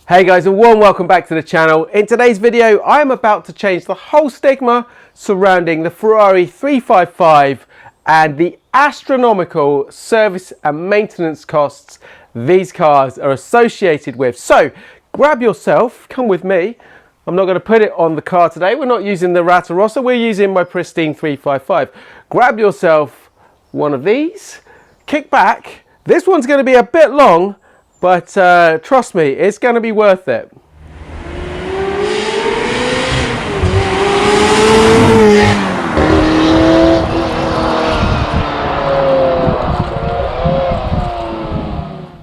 Hey guys, a warm welcome back to the channel. In today's video, I am about to change the whole stigma surrounding the Ferrari 355 and the astronomical service and maintenance costs these cars are associated with. So grab yourself, come with me. I'm not going to put it on the car today. We're not using the Ratarossa, we're using my pristine 355. Grab yourself one of these, kick back. This one's going to be a bit long, but trust me, it's going to be worth it.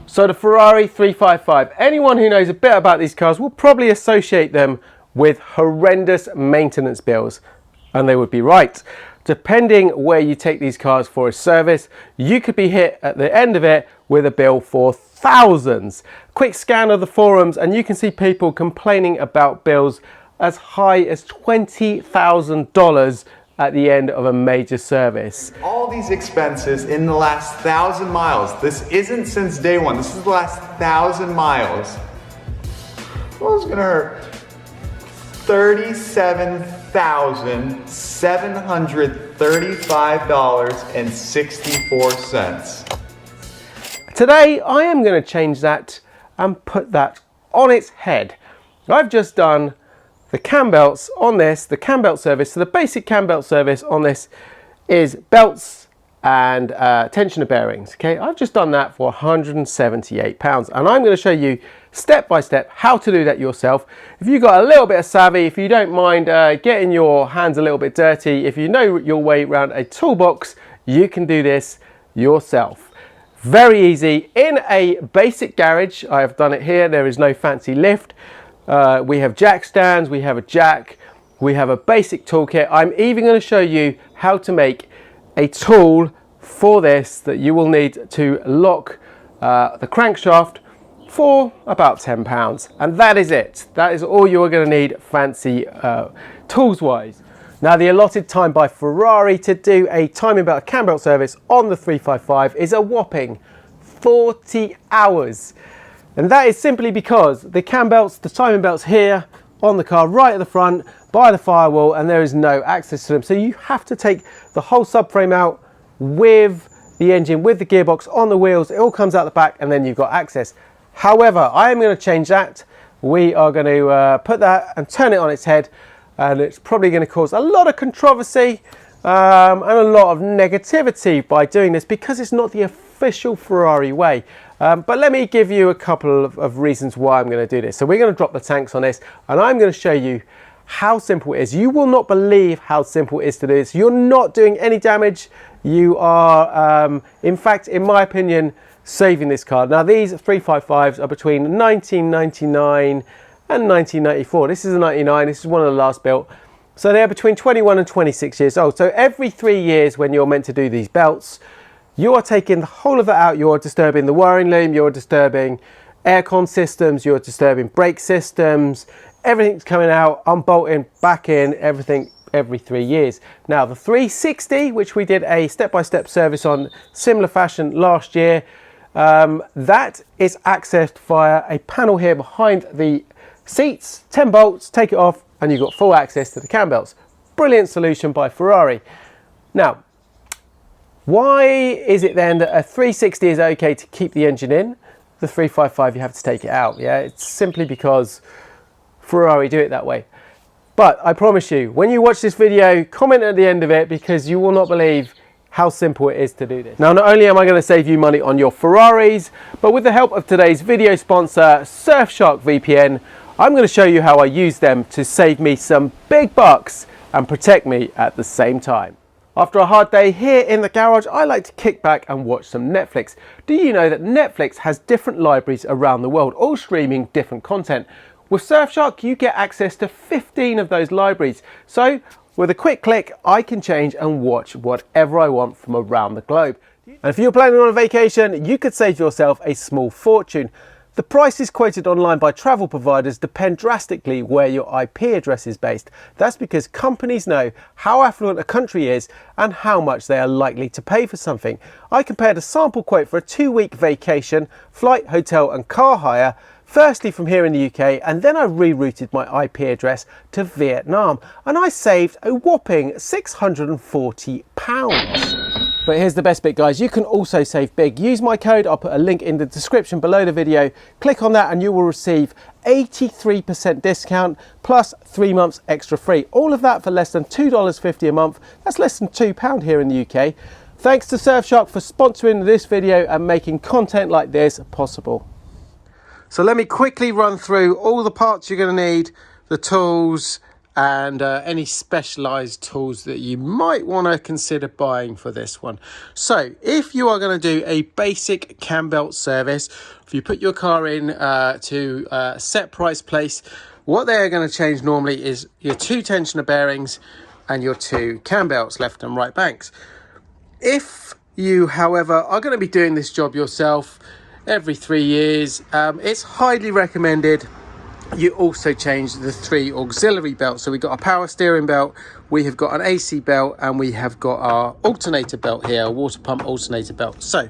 So the Ferrari 355, anyone who knows a bit about these cars will probably associate them with horrendous maintenance bills, and they would be right. Depending where you take these cars for a service, you could be hit at the end of it with a bill for thousands. Quick scan of the forums and you can see people complaining about bills as high as $20,000 at the end of a major service. All these expenses in the last 1,000 miles. This isn't since day one. This is the last 1,000 miles. Well, it's gonna hurt. $37,735.64. Today I am going to change that and put that on its head. I've just done the cam belts on this, the cam belt service. So the basic cam belt service on this is belts and tensioner bearings. Okay, I've just done that for £178, and I'm going to show you step by step how to do that yourself. If you've got a little bit of savvy, if you don't mind getting your hands a little bit dirty, if you know your way around a toolbox, you can do this yourself. Very easy in a basic garage. I have done it here. There is no fancy lift. We have jack stands, we have a jack, we have a basic toolkit. I'm even going to show you how to make a tool for this that you will need to lock the crankshaft for about £10, and that is it. That is all you are going to need fancy tools wise. Now the allotted time by Ferrari to do a timing belt cam belt service on the 355 is a whopping 40 hours. And that is simply because the cam belts, the timing belts here on the car right at the front by the firewall, and there is no access to them. So you have to take the whole subframe out with the engine, with the gearbox on the wheels. It all comes out the back and then you've got access. However, I am going to change that. We are going to put that and turn it on its head, and it's probably going to cause a lot of controversy and a lot of negativity by doing this because it's not the official Ferrari way. But let me give you a couple of reasons why I'm going to do this. So we're going to drop the tanks on this, and I'm going to show you how simple it is. You will not believe how simple it is to do this. You're not doing any damage. You are, in fact, in my opinion, saving this car. Now these 355s are between 1999 and 1994. This is a 99, this is one of the last built. So they're between 21 and 26 years old. So every 3 years when you're meant to do these belts, you are taking the whole of that out. You're disturbing the wiring loom, you're disturbing aircon systems, you're disturbing brake systems, everything's coming out, unbolting, back in, everything every 3 years. Now the 360, which we did a step-by-step service on similar fashion last year, that is accessed via a panel here behind the seats, 10 bolts, take it off, and you've got full access to the cam belts. Brilliant solution by Ferrari. Now, why is it then that a 360 is okay to keep the engine in? The 355 you have to take it out. Yeah, it's simply because Ferrari do it that way. But I promise you, when you watch this video, comment at the end of it, because you will not believe how simple it is to do this. Now, not only am I going to save you money on your Ferraris, but with the help of today's video sponsor, Surfshark VPN, I'm going to show you how I use them to save me some big bucks and protect me at the same time. After a hard day here in the garage, I like to kick back and watch some Netflix. Do you know that Netflix has different libraries around the world, all streaming different content? With Surfshark, you get access to 15 of those libraries. So with a quick click, I can change and watch whatever I want from around the globe. And if you're planning on a vacation, you could save yourself a small fortune. The prices quoted online by travel providers depend drastically where your IP address is based. That's because companies know how affluent a country is and how much they are likely to pay for something. I compared a sample quote for a 2-week vacation, flight, hotel and car hire firstly from here in the UK, and then I rerouted my IP address to Vietnam, and I saved a whopping £640. But here's the best bit, guys. You can also save big. Use my code. I'll put a link in the description below the video. Click on that and you will receive 83% discount plus 3 months extra free. All of that for less than $2.50 a month. That's less than £2 here in the UK. Thanks to Surfshark for sponsoring this video and making content like this possible. So let me quickly run through all the parts you're going to need, the tools, and any specialized tools that you might want to consider buying for this one. So if you are going to do a basic cam belt service, if you put your car in to a set price place, what they're going to change normally is your 2 tensioner bearings and your 2 cam belts, left and right banks. If you, however, are going to be doing this job yourself every 3 years, it's highly recommended you also change the 3 auxiliary belts. So we've got a power steering belt, we have got an AC belt, and we have got our alternator belt here, a water pump alternator belt. So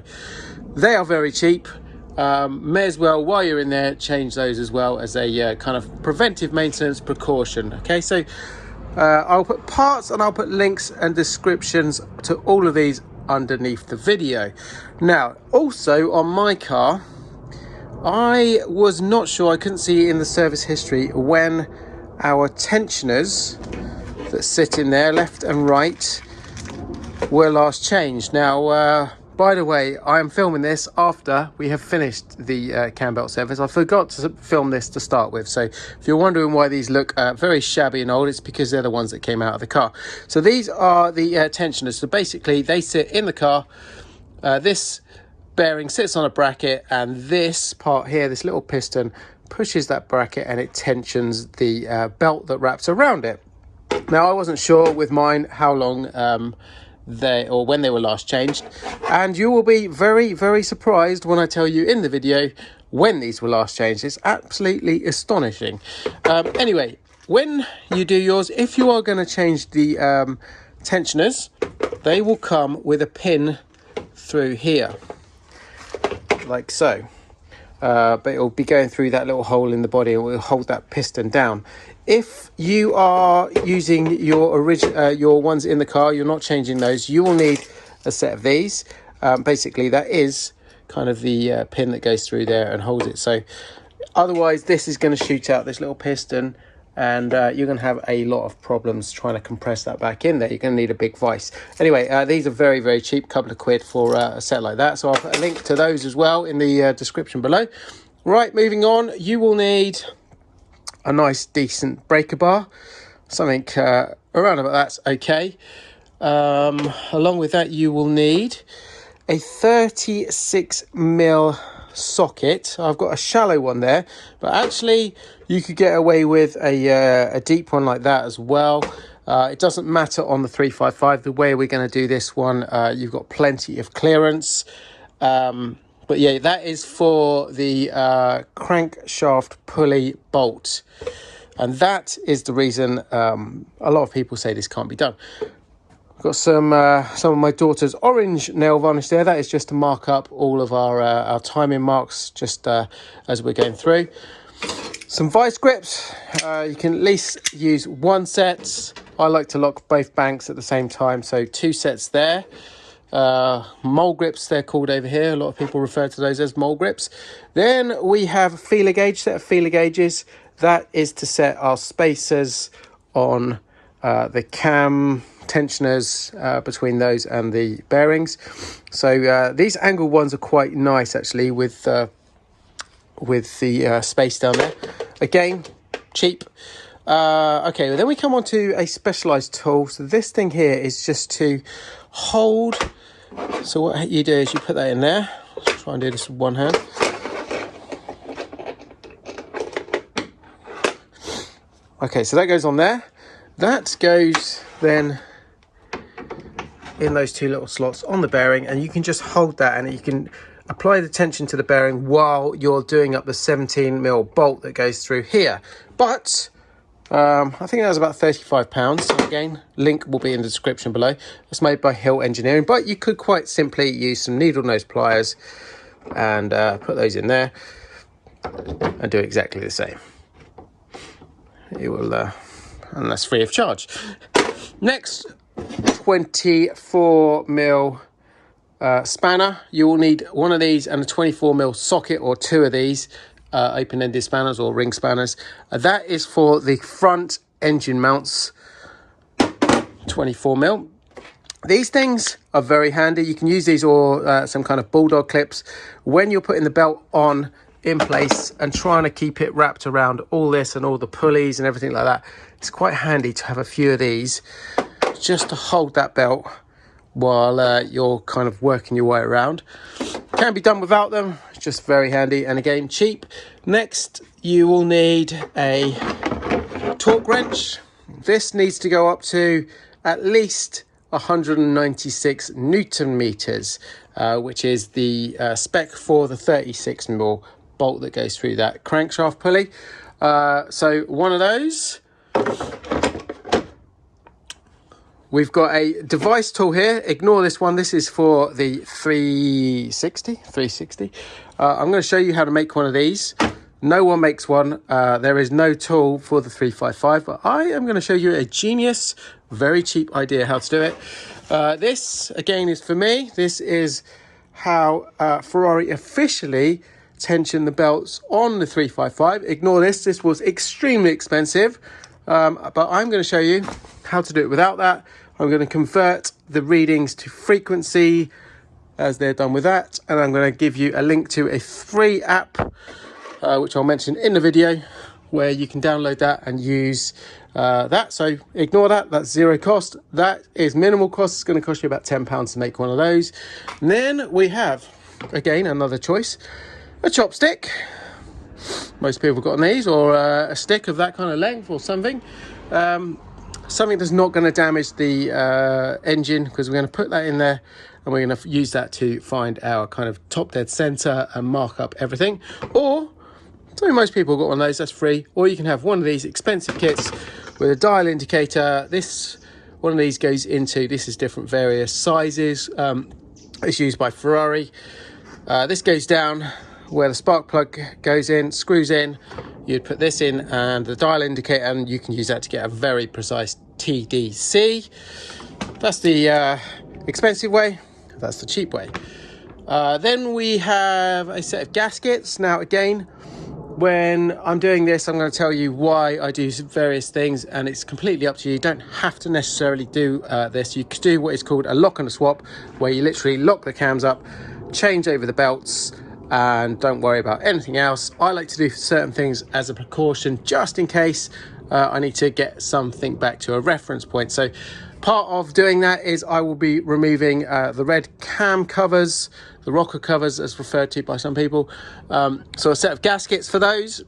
they are very cheap. May as well, while you're in there, change those as well as a kind of preventive maintenance precaution. Okay, so I'll put parts and I'll put links and descriptions to all of these underneath the video. Now, also on my car, I was not sure, I couldn't see in the service history when our tensioners that sit in there, left and right, were last changed. Now, by the way, I am filming this after we have finished the cam belt service. I forgot to film this to start with, so if you're wondering why these look very shabby and old, it's because they're the ones that came out of the car. So these are the tensioners. So basically, they sit in the car. This bearing sits on a bracket, and this part here, this little piston, pushes that bracket and it tensions the belt that wraps around it. Now, I wasn't sure with mine how long when they were last changed, and you will be very, very surprised when I tell you in the video when these were last changed. It's absolutely astonishing. Anyway, when you do yours, if you are going to change the tensioners, they will come with a pin through here, like so, but it will be going through that little hole in the body and will hold that piston down. If you are using your ones in the car, you're not changing those, you will need a set of these. Basically, that is kind of the pin that goes through there and holds it. So otherwise, this is going to shoot out this little piston, and you're going to have a lot of problems trying to compress that back in there. You're going to need a big vise. Anyway, these are very, very cheap, couple of quid for a set like that. So I'll put a link to those as well in the description below. Right, moving on, you will need a nice, decent breaker bar. Something around about that's okay. Along with that, you will need a 36mm socket. I've got a shallow one there, but actually you could get away with a deep one like that as well. It doesn't matter on the 355. The way we're going to do this one, you've got plenty of clearance. But yeah, that is for the crankshaft pulley bolt, and that is the reason a lot of people say this can't be done. Got some of my daughter's orange nail varnish there. That is just to mark up all of our timing marks, just as we're going through. Some vice grips. You can at least use 1 set. I like to lock both banks at the same time, so 2 sets there. Mole grips, they're called over here. A lot of people refer to those as mole grips. Then we have a feeler gauge, set of feeler gauges. That is to set our spacers on the cam tensioners between those and the bearings. So these angled ones are quite nice actually with the space down there. Again, cheap. Okay, well, then we come on to a specialized tool. So this thing here is just to hold. So what you do is you put that in there. Let's try and do this with one hand. Okay, so that goes on there. That goes then in those 2 little slots on the bearing, and you can just hold that and you can apply the tension to the bearing while you're doing up the 17mm bolt that goes through here. But I think that was about £35. So again, link will be in the description below. It's made by Hill Engineering, but you could quite simply use some needle nose pliers and put those in there. and do exactly the same. It will, and that's free of charge. Next, 24mm spanner. You will need one of these and a 24mm socket, or two of these open-ended spanners or ring spanners. That is for the front engine mounts, 24mm. These things are very handy. You can use these or some kind of bulldog clips when you're putting the belt on in place and trying to keep it wrapped around all this and all the pulleys and everything like that. It's quite handy to have a few of these just to hold that belt while you're kind of working your way around. Can be done without them, it's just very handy and again cheap. Next, you will need a torque wrench. This needs to go up to at least 196 Newton meters, which is the spec for the 36mm bolt that goes through that crankshaft pulley. So one of those. We've got a device tool here. Ignore this one. This is for the 360. I'm going to show you how to make one of these. No one makes one. There is no tool for the 355, but I am going to show you a genius, very cheap idea how to do it. This, again, is for me. This is how Ferrari officially tension the belts on the 355. Ignore this. This was extremely expensive, but I'm going to show you how to do it without that. I'm going to convert the readings to frequency as they're done with that, and I'm going to give you a link to a free app which I'll mention in the video, where you can download that and use that. So ignore that, that's zero cost. That is minimal cost. It's going to cost you about £10 to make one of those. And then we have, again, another choice, a chopstick. Most people have got these, or a stick of that kind of length or something. Something that's not going to damage the engine, because we're going to put that in there and we're going to use that to find our kind of top dead center and mark up everything. Or, so most people have got one of those, that's free. Or you can have one of these expensive kits with a dial indicator. One of these goes into, this is different various sizes. It's used by Ferrari. This goes down where the spark plug goes in, screws in. You'd put this in and the dial indicator, and you can use that to get a very precise TDC. That's the expensive way. That's the cheap way. Then we have a set of gaskets. Now again, when I'm doing this, I'm going to tell you why I do various things, and it's completely up to you. You don't have to necessarily do this. You could do what is called a lock and a swap, where you literally lock the cams up, change over the belts, and don't worry about anything else. I like to do certain things as a precaution, just in case I need to get something back to a reference point. So part of doing that is I will be removing the red cam covers, the rocker covers as referred to by some people. So a set of gaskets for those,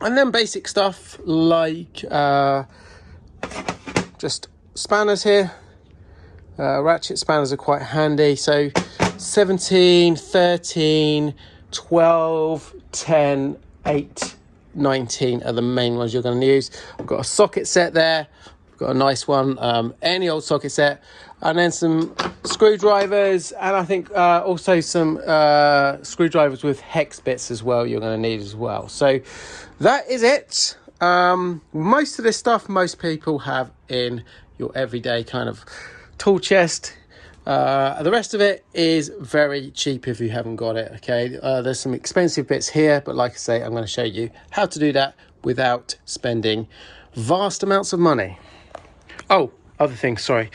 and then basic stuff like just spanners here. Ratchet spanners are quite handy. So 17, 13, 12, 10, 8, 19 are the main ones you're going to use. I've got a socket set there. I've got a nice one, any old socket set, and then some screwdrivers, and I think also some screwdrivers with hex bits as well you're going to need as well. So that is it. Most of this stuff most people have in your everyday kind of tool chest. The rest of it is very cheap if you haven't got it. Okay, there's some expensive bits here, but like I say, I'm going to show you how to do that without spending vast amounts of money. Oh, other thing, sorry.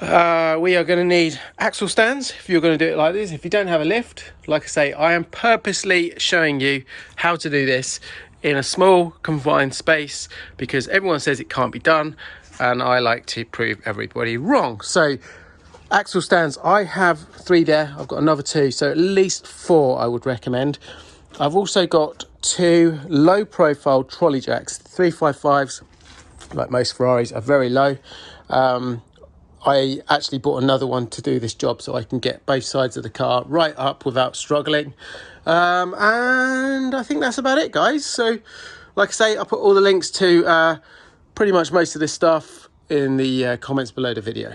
We are going to need axle stands if you're going to do it like this. If you don't have a lift, like I say, I am purposely showing you how to do this in a small confined space, because everyone says it can't be done, and I like to prove everybody wrong. So axle stands, I have 3 there. I've got another 2, so at least 4 I would recommend. I've also got 2 low profile trolley jacks. 355s, like most Ferraris, are very low. I actually bought another one to do this job, so I can get both sides of the car right up without struggling. And I think that's about it, guys. So like I say, I'll put all the links to pretty much most of this stuff in the comments below the video.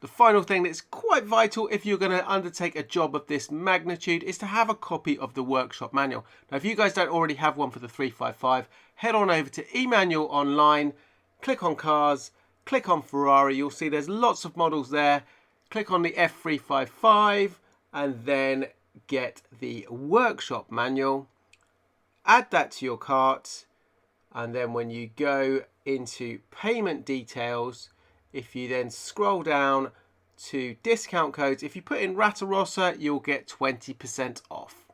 The final thing that's quite vital if you're going to undertake a job of this magnitude is to have a copy of the workshop manual. Now, if you guys don't already have one for the 355, head on over to eManual online, click on cars, click on Ferrari. You'll see there's lots of models there. Click on the F355 and then get the workshop manual. Add that to your cart, and then when you go into payment details, if you then scroll down to discount codes, if you put in Ratarossa, you'll get 20% off.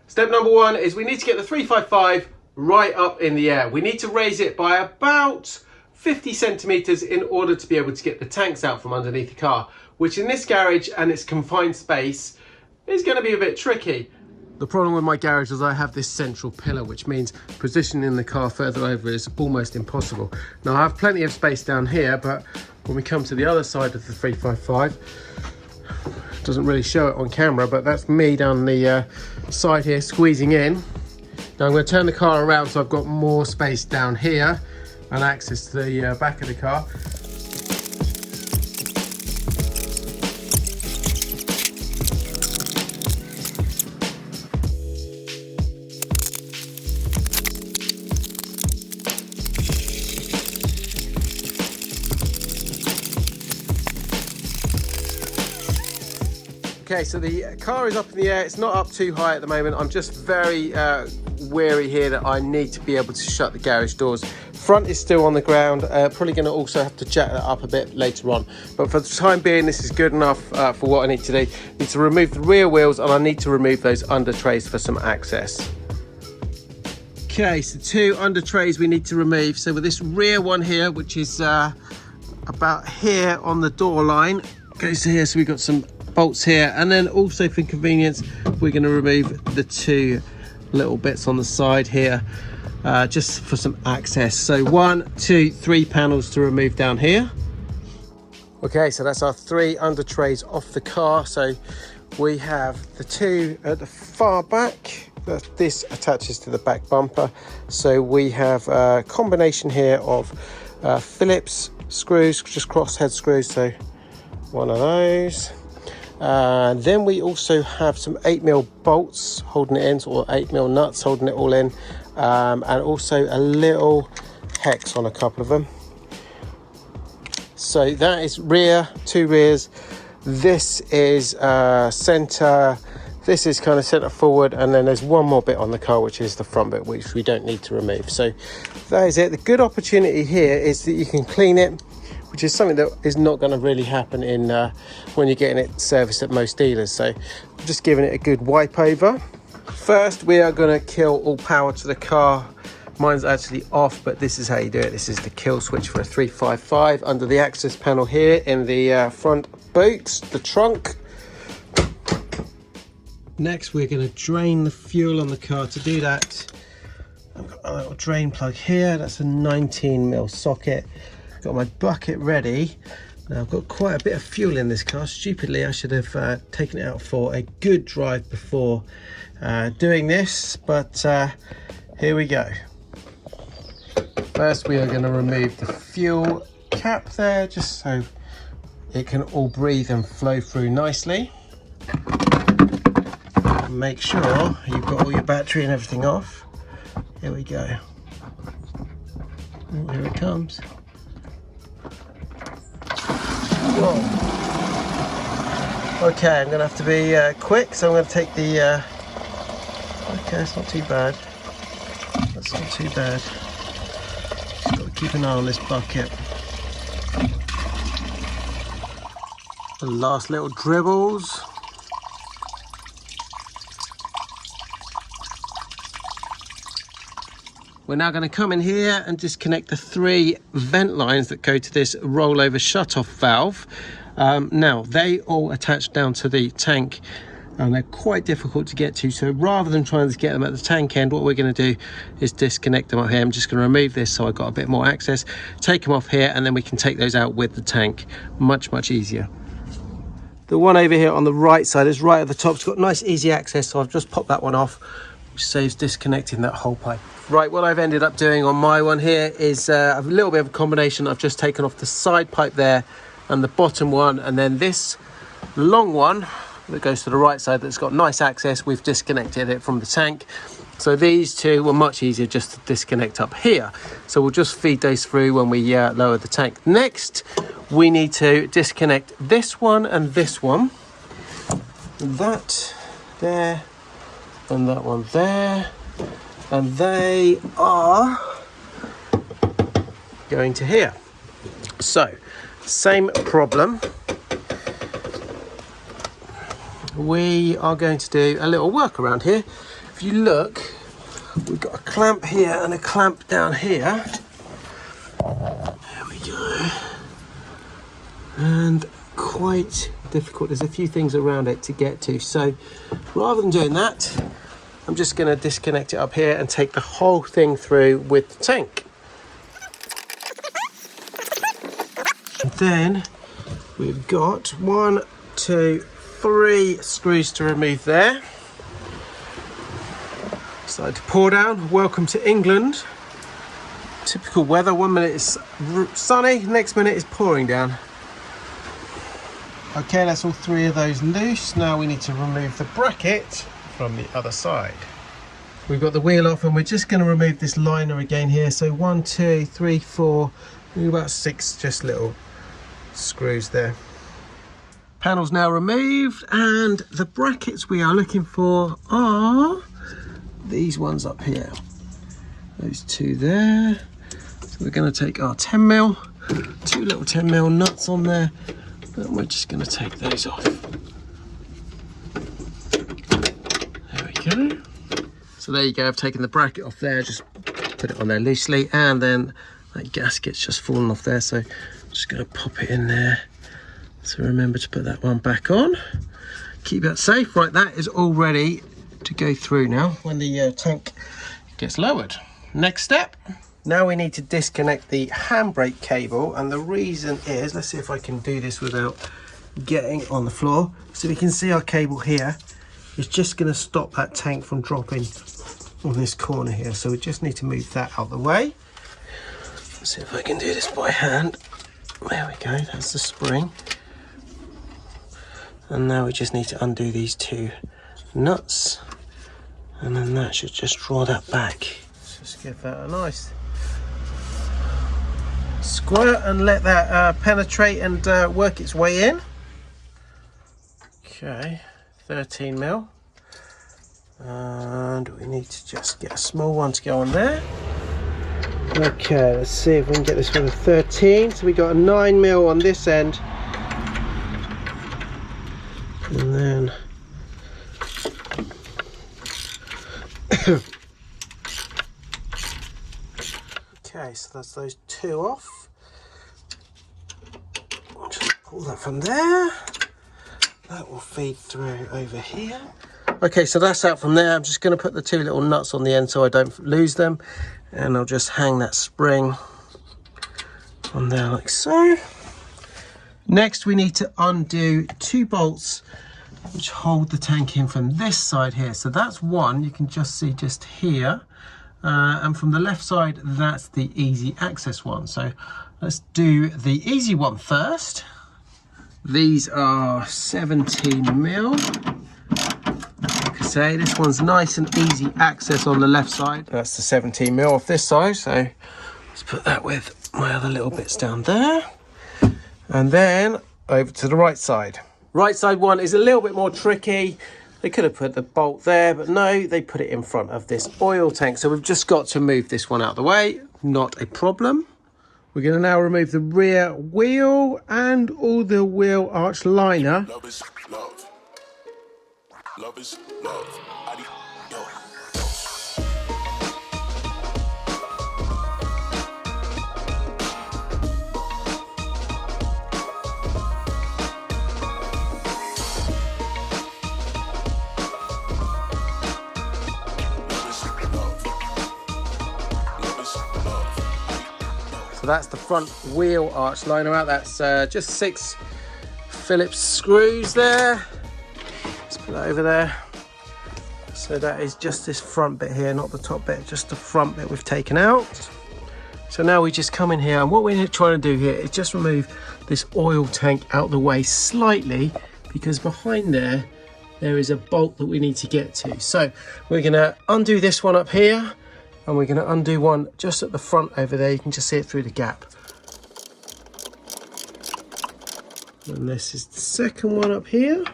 Step number one is we need to get the 355 right up in the air. We need to raise it by about 50 centimeters in order to be able to get the tanks out from underneath the car, which in this garage and its confined space is going to be a bit tricky. The problem with my garage is I have this central pillar, which means positioning the car further over is almost impossible. Now I have plenty of space down here, but when we come to the other side of the 355, it doesn't really show it on camera, but that's me down the side here squeezing in. Now I'm going to turn the car around so I've got more space down here and access to the back of the car. Okay, so the car is up in the air. It's not up too high at the moment. I'm just very wary here that I need to be able to shut the garage doors. Front is still on the ground. Probably going to also have to jack that up a bit later on. But for the time being, this is good enough for what I need to do. I need to remove the rear wheels and I need to remove those under trays for some access. Okay, so 2 under trays we need to remove. So with this rear one here, which is about here on the door line, goes to here. So we've got some bolts here, and then also for convenience we're going to remove the 2 little bits on the side here just for some access. So 1, 2, 3 panels to remove down here. Okay, so that's our 3 under trays off the car. So we have the 2 at the far back. This attaches to the back bumper. So we have a combination here of Phillips screws, just crosshead screws, so one of those. Then we also have some 8mm bolts holding it in, or 8mm nuts holding it all in, and also a little hex on a couple of them. So that is rear, 2 rears. This is center. This is kind of center forward, and then there's one more bit on the car, which is the front bit, which we don't need to remove. So that is it. The good opportunity here is that you can clean it, which is something that is not going to really happen in when you're getting it serviced at most dealers. So I'm just giving it a good wipe over. First, we are going to kill all power to the car. Mine's actually off, but this is how you do it. This is the kill switch for a 355 under the access panel here in the front boot, the trunk. Next, we're going to drain the fuel on the car. To do that, I've got a little drain plug here. That's a 19mm socket. Got my bucket ready. Now I've got quite a bit of fuel in this car. Stupidly, I should have taken it out for a good drive before doing this, but here we go. First, we are going to remove the fuel cap there, just so it can all breathe and flow through nicely. Make sure you've got all your battery and everything off. Here we go. Oh, here it comes. Whoa. Okay, I'm going to have to be quick, so I'm going to take the... okay, it's not too bad. That's not too bad. Just got to keep an eye on this bucket. The last little dribbles. We're now going to come in here and disconnect the 3 vent lines that go to this rollover shut-off valve. Now, they all attach down to the tank, and they're quite difficult to get to. So rather than trying to get them at the tank end, what we're going to do is disconnect them up here. I'm just going to remove this so I've got a bit more access, take them off here, and then we can take those out with the tank. Much, much easier. The one over here on the right side is right at the top. It's got nice, easy access, so I've just popped that one off. which saves disconnecting that whole pipe. Right, what I've ended up doing on my one here is a little bit of a combination. I've just taken off the side pipe there and the bottom one, and then this long one that goes to the right side that's got nice access, we've disconnected it from the tank. So these two were much easier just to disconnect up here. So we'll just feed those through when we lower the tank. Next, we need to disconnect this one and this one. That there and that one there. And they are going to here. So, same problem. We are going to do a little workaround here. If you look, we've got a clamp here and a clamp down here. There we go. And quite difficult. There's a few things around it to get to. So rather than doing that, I'm just going to disconnect it up here and take the whole thing through with the tank. And then we've got 1, 2, 3 screws to remove there. Started to pour down. Welcome to England. Typical weather. 1 minute is sunny, next minute is pouring down. Okay, that's all 3 of those loose. Now we need to remove the bracket from the other side. We've got the wheel off and we're just going to remove this liner again here. So 1, 2, 3, 4, about 6 just little screws there. Panel's now removed, and the brackets we are looking for are these ones up here. Those 2 there. So we're going to take our 10mm, 2 little 10mm nuts on there, and we're just going to take those off. There we go. So there you go, I've taken the bracket off there, just put it on there loosely, and then that gasket's just fallen off there, so I'm just going to pop it in there. So remember to put that one back on. Keep that safe. Right, that is all ready to go through now when the tank gets lowered. Next step, now we need to disconnect the handbrake cable, and the reason is, let's see if I can do this without getting on the floor. So we can see our cable here is just going to stop that tank from dropping on this corner here. So we just need to move that out of the way. Let's see if I can do this by hand. There we go, that's the spring. And now we just need to undo these 2 nuts, and then that should just draw that back. Let's just give that a nice squirt and let that penetrate and work its way in. Okay, 13mm, and we need to just get a small one to go on there. Okay, let's see if we can get this with a 13. So we got a 9mm on this end, and then okay, so that's those 2 off. I'll just pull that from there. That will feed through over here. Okay, so that's out from there. I'm just going to put the 2 little nuts on the end so I don't lose them, and I'll just hang that spring on there like so. Next, we need to undo 2 bolts which hold the tank in from this side here. So that's one you can just see just here, and from the left side that's the easy access one. So let's do the easy one first. These are 17mm. Like I say, this one's nice and easy access on the left side. That's the 17mm off this side, so let's put that with my other little bits down there. And then over to the right side. Right side one is a little bit more tricky. They could have put the bolt there, but no, they put it in front of this oil tank. So we've just got to move this one out of the way. Not a problem. We're going to now remove the rear wheel and all the wheel arch liner. Love is love. Love is love. So that's the front wheel arch liner out. That's just 6 Phillips screws there. Let's put that over there. So that is just this front bit here, not the top bit, just the front bit we've taken out. So now we just come in here, and what we're trying to do here is just remove this oil tank out the way slightly, because behind there is a bolt that we need to get to. So we're gonna undo this one up here, and we're gonna undo one just at the front over there. You can just see it through the gap. And this is the second one up here.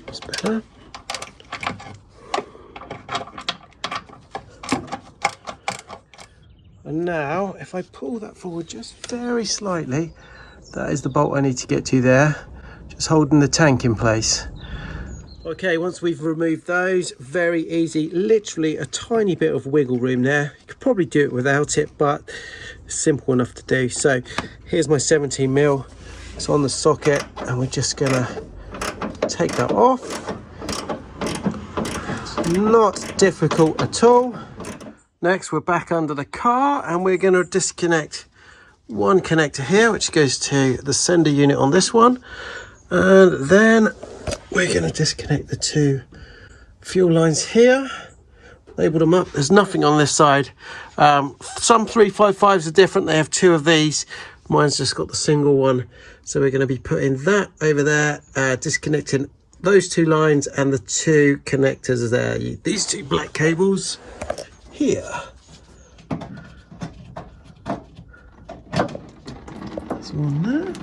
That's better. And now, if I pull that forward just very slightly, that is the bolt I need to get to there, just holding the tank in place. Okay, once we've removed those, very easy, literally a tiny bit of wiggle room there. You could probably do it without it, but it's simple enough to do. So here's my 17mm, it's on the socket, and we're just gonna take that off. It's not difficult at all. Next, we're back under the car, and we're going to disconnect one connector here, which goes to the sender unit on this one. And then we're going to disconnect the two fuel lines here. Label them up. There's nothing on this side. Some 355s are different. They have two of these. Mine's just got the single one. So we're going to be putting that over there, disconnecting those two lines and the two connectors there. These two black cables here. There's one there.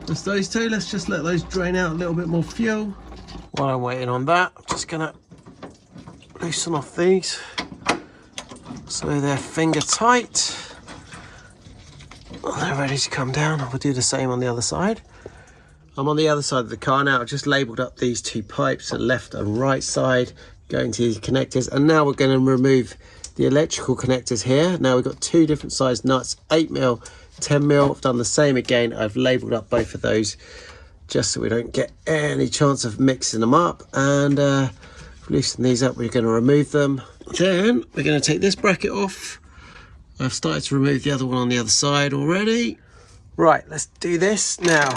Just those two. Let's just let those drain out a little bit more fuel. While I'm waiting on that, I'm just gonna loosen off these so they're finger tight. They're ready to come down. We'll do the same on the other side. I'm on the other side of the car now. I've just labelled up these two pipes, the left and right side, going to these connectors. And now we're going to remove the electrical connectors here. Now we've got two different size nuts, 8mm, 10mm. I've done the same again. I've labelled up both of those just so we don't get any chance of mixing them up. And loosen these up, we're going to remove them. Then we're going to take this bracket off. I've started to remove the other one on the other side already. Right, let's do this now.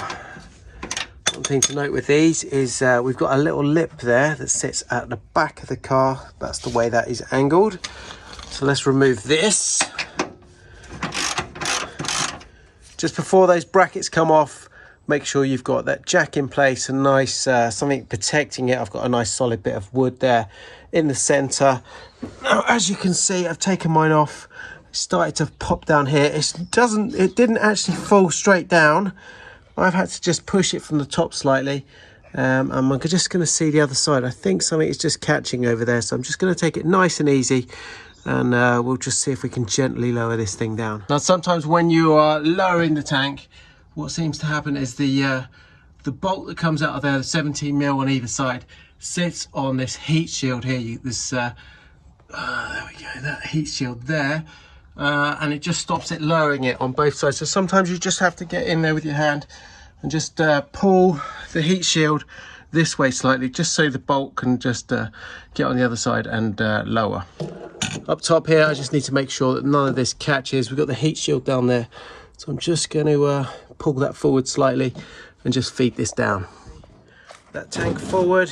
One thing to note with these is we've got a little lip there that sits at the back of the car. That's the way that is angled. So let's remove this. Just before those brackets come off, make sure you've got that jack in place, a nice something protecting it. I've got a nice solid bit of wood there in the center. Now, as you can see, I've taken mine off. It started to pop down here. It didn't actually fall straight down. I've had to just push it from the top slightly, and I'm just going to see the other side. I think something is just catching over there, so I'm just going to take it nice and easy, and we'll just see if we can gently lower this thing down. Now, sometimes when you are lowering the tank, what seems to happen is the bolt that comes out of there, the 17mm on either side, sits on this heat shield here. There we go, that heat shield there. And it just stops it lowering it on both sides. So sometimes you just have to get in there with your hand and just pull the heat shield this way slightly, just so the bolt can just get on the other side and lower. Up top here, I just need to make sure that none of this catches. We've got the heat shield down there, so I'm just going to pull that forward slightly and just feed this down. That tank forward,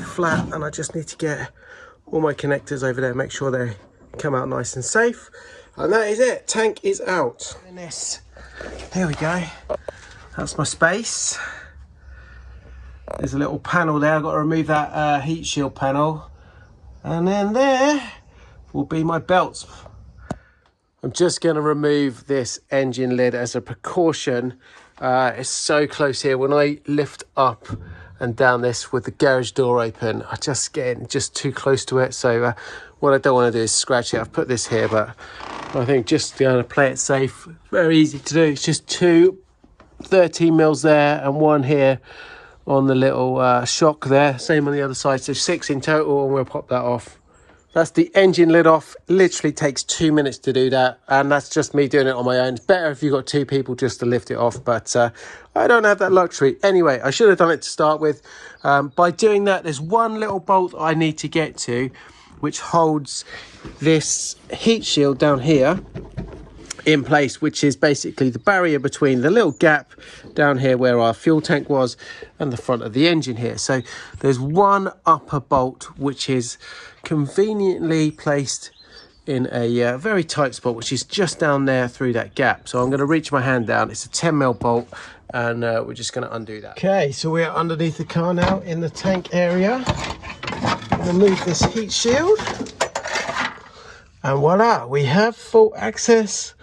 flat, and I just need to get all my connectors over there, make sure they come out nice and safe, and that is it. Tank is out. And this, here we go, that's my space. There's a little panel there. I've got to remove that heat shield panel, and then there will be my belts. I'm just going to remove this engine lid as a precaution. It's so close here. When I lift up and down this with the garage door open, I just get just too close to it. So what I don't want to do is scratch it. I've put this here, but I think just going to play it safe. Very easy to do. It's just two 13mm there and one here on the little shock there. Same on the other side. So 6 in total, and we'll pop that off. That's the engine lid off. Literally takes 2 minutes to do that, and that's just me doing it on my own. It's better if you've got two people just to lift it off, but I don't have that luxury. Anyway, I should have done it to start with. By doing that, there's one little bolt I need to get to, which holds this heat shield down here in place, which is basically the barrier between the little gap down here where our fuel tank was and the front of the engine here. So there's one upper bolt which is conveniently placed in a very tight spot, which is just down there through that gap. So I'm going to reach my hand down. It's a 10mm bolt, and we're just going to undo that. Okay, so we're underneath the car now in the tank area. Remove this heat shield, and voila, we have full access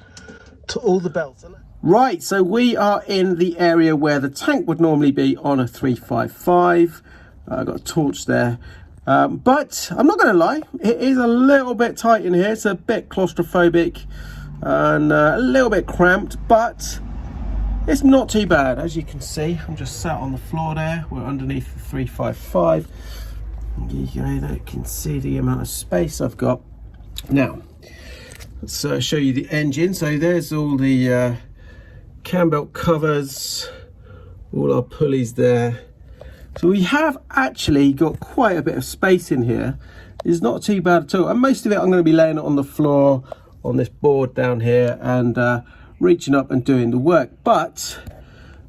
to all the belts. Right, so we are in the area where the tank would normally be on a 355. I've got a torch there. But I'm not going to lie, it is a little bit tight in here. It's a bit claustrophobic and a little bit cramped, but it's not too bad. As you can see, I'm just sat on the floor there. We're underneath the 355. You can see the amount of space I've got. Now, let's show you the engine. So there's all the cam belt covers, all our pulleys there. So we have actually got quite a bit of space in here. It's not too bad at all. And most of it I'm going to be laying it on the floor on this board down here and reaching up and doing the work. But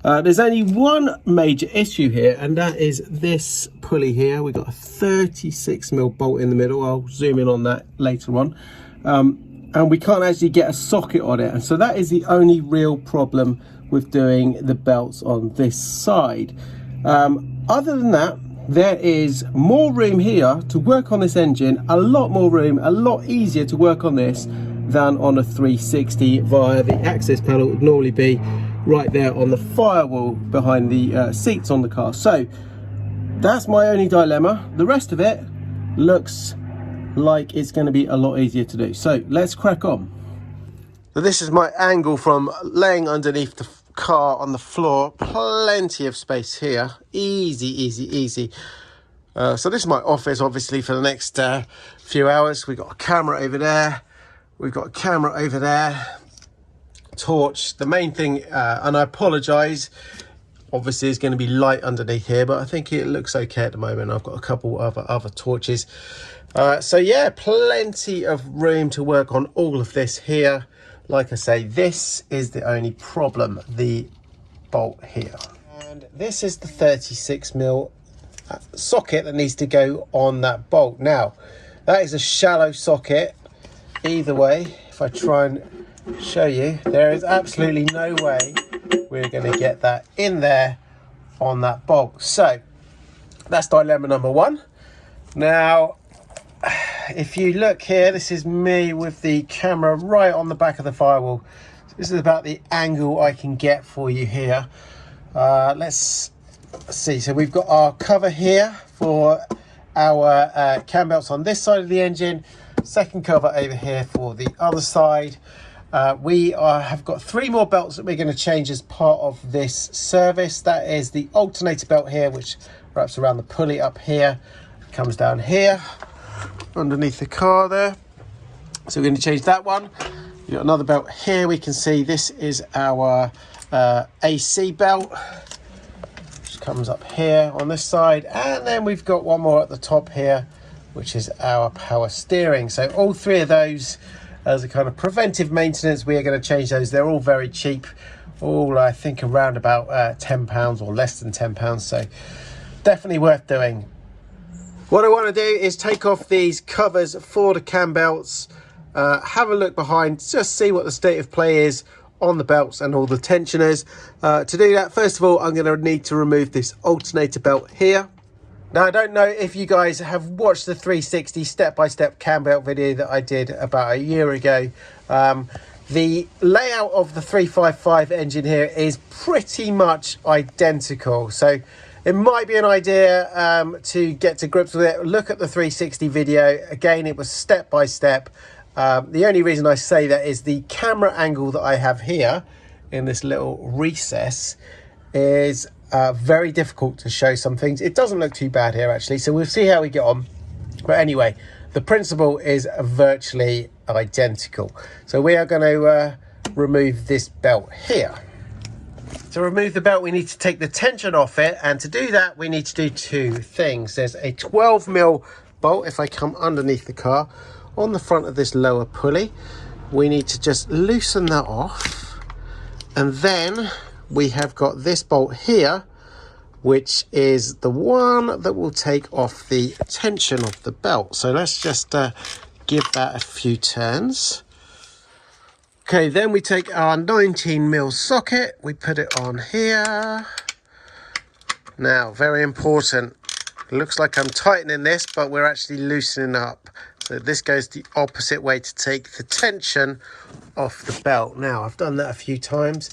there's only one major issue here, and that is this pulley here. We've got a 36mm bolt in the middle. I'll zoom in on that later on. And we can't actually get a socket on it. And so that is the only real problem with doing the belts on this side. Other than that, there is more room here to work on this engine, a lot more room, a lot easier to work on this than on a 360 via the access panel. It would normally be right there on the firewall behind the seats on the car. So that's my only dilemma. The rest of it looks like it's going to be a lot easier to do. So let's crack on. So this is my angle from laying underneath the car on the floor. Plenty of space here, easy. So this is my office, obviously, for the next few hours. We've got a camera over there, we've got a camera over there, torch. The main thing, and I apologize, obviously it's going to be light underneath here, but I think it looks okay at the moment. I've got a couple of other torches. So yeah, plenty of room to work on all of this here. Like I say, this is the only problem, the bolt here. And this is the 36mm socket that needs to go on that bolt. Now, that is a shallow socket. Either way, if I try and show you, there is absolutely no way we're going to get that in there on that bolt. So, that's dilemma number one. Now, if you look here, this is me with the camera right on the back of the firewall. This is about the angle I can get for you here. Let's see. So we've got our cover here for our cam belts on this side of the engine. Second cover over here for the other side. We have got 3 more belts that we're going to change as part of this service. That is the alternator belt here, which wraps around the pulley up here, comes down here underneath the car there. So we're going to change that one. We've got another belt here. We can see this is our AC belt, which comes up here on this side, and then we've got one more at the top here, which is our power steering. So all 3 of those as a kind of preventive maintenance, we are going to change those. They're all very cheap, all I think around about £10 or less than £10, so definitely worth doing. What I want to do is take off these covers for the cam belts, have a look behind, just see what the state of play is on the belts and all the tensioners. To do that, first of all, I'm going to need to remove this alternator belt here. Now, I don't know if you guys have watched the 360 step-by-step cam belt video that I did about a year ago. The layout of the 355 engine here is pretty much identical. So it might be an idea to get to grips with it. Look at the 360 video. Again, it was step by step. The only reason I say that is the camera angle that I have here in this little recess is very difficult to show some things. It doesn't look too bad here, actually. So we'll see how we get on. But anyway, the principle is virtually identical. So we are going to remove this belt here. To remove the belt, we need to take the tension off it, and to do that we need to do 2 things. There's a 12mm bolt, if I come underneath the car, on the front of this lower pulley. we need to just loosen that off, and then we have got this bolt here, which is the one that will take off the tension of the belt. So let's just give that a few turns. Okay, then we take our 19mm socket, we put it on here. Now, very important, it looks like I'm tightening this, but we're actually loosening up. So this goes the opposite way to take the tension off the belt. Now, I've done that a few times.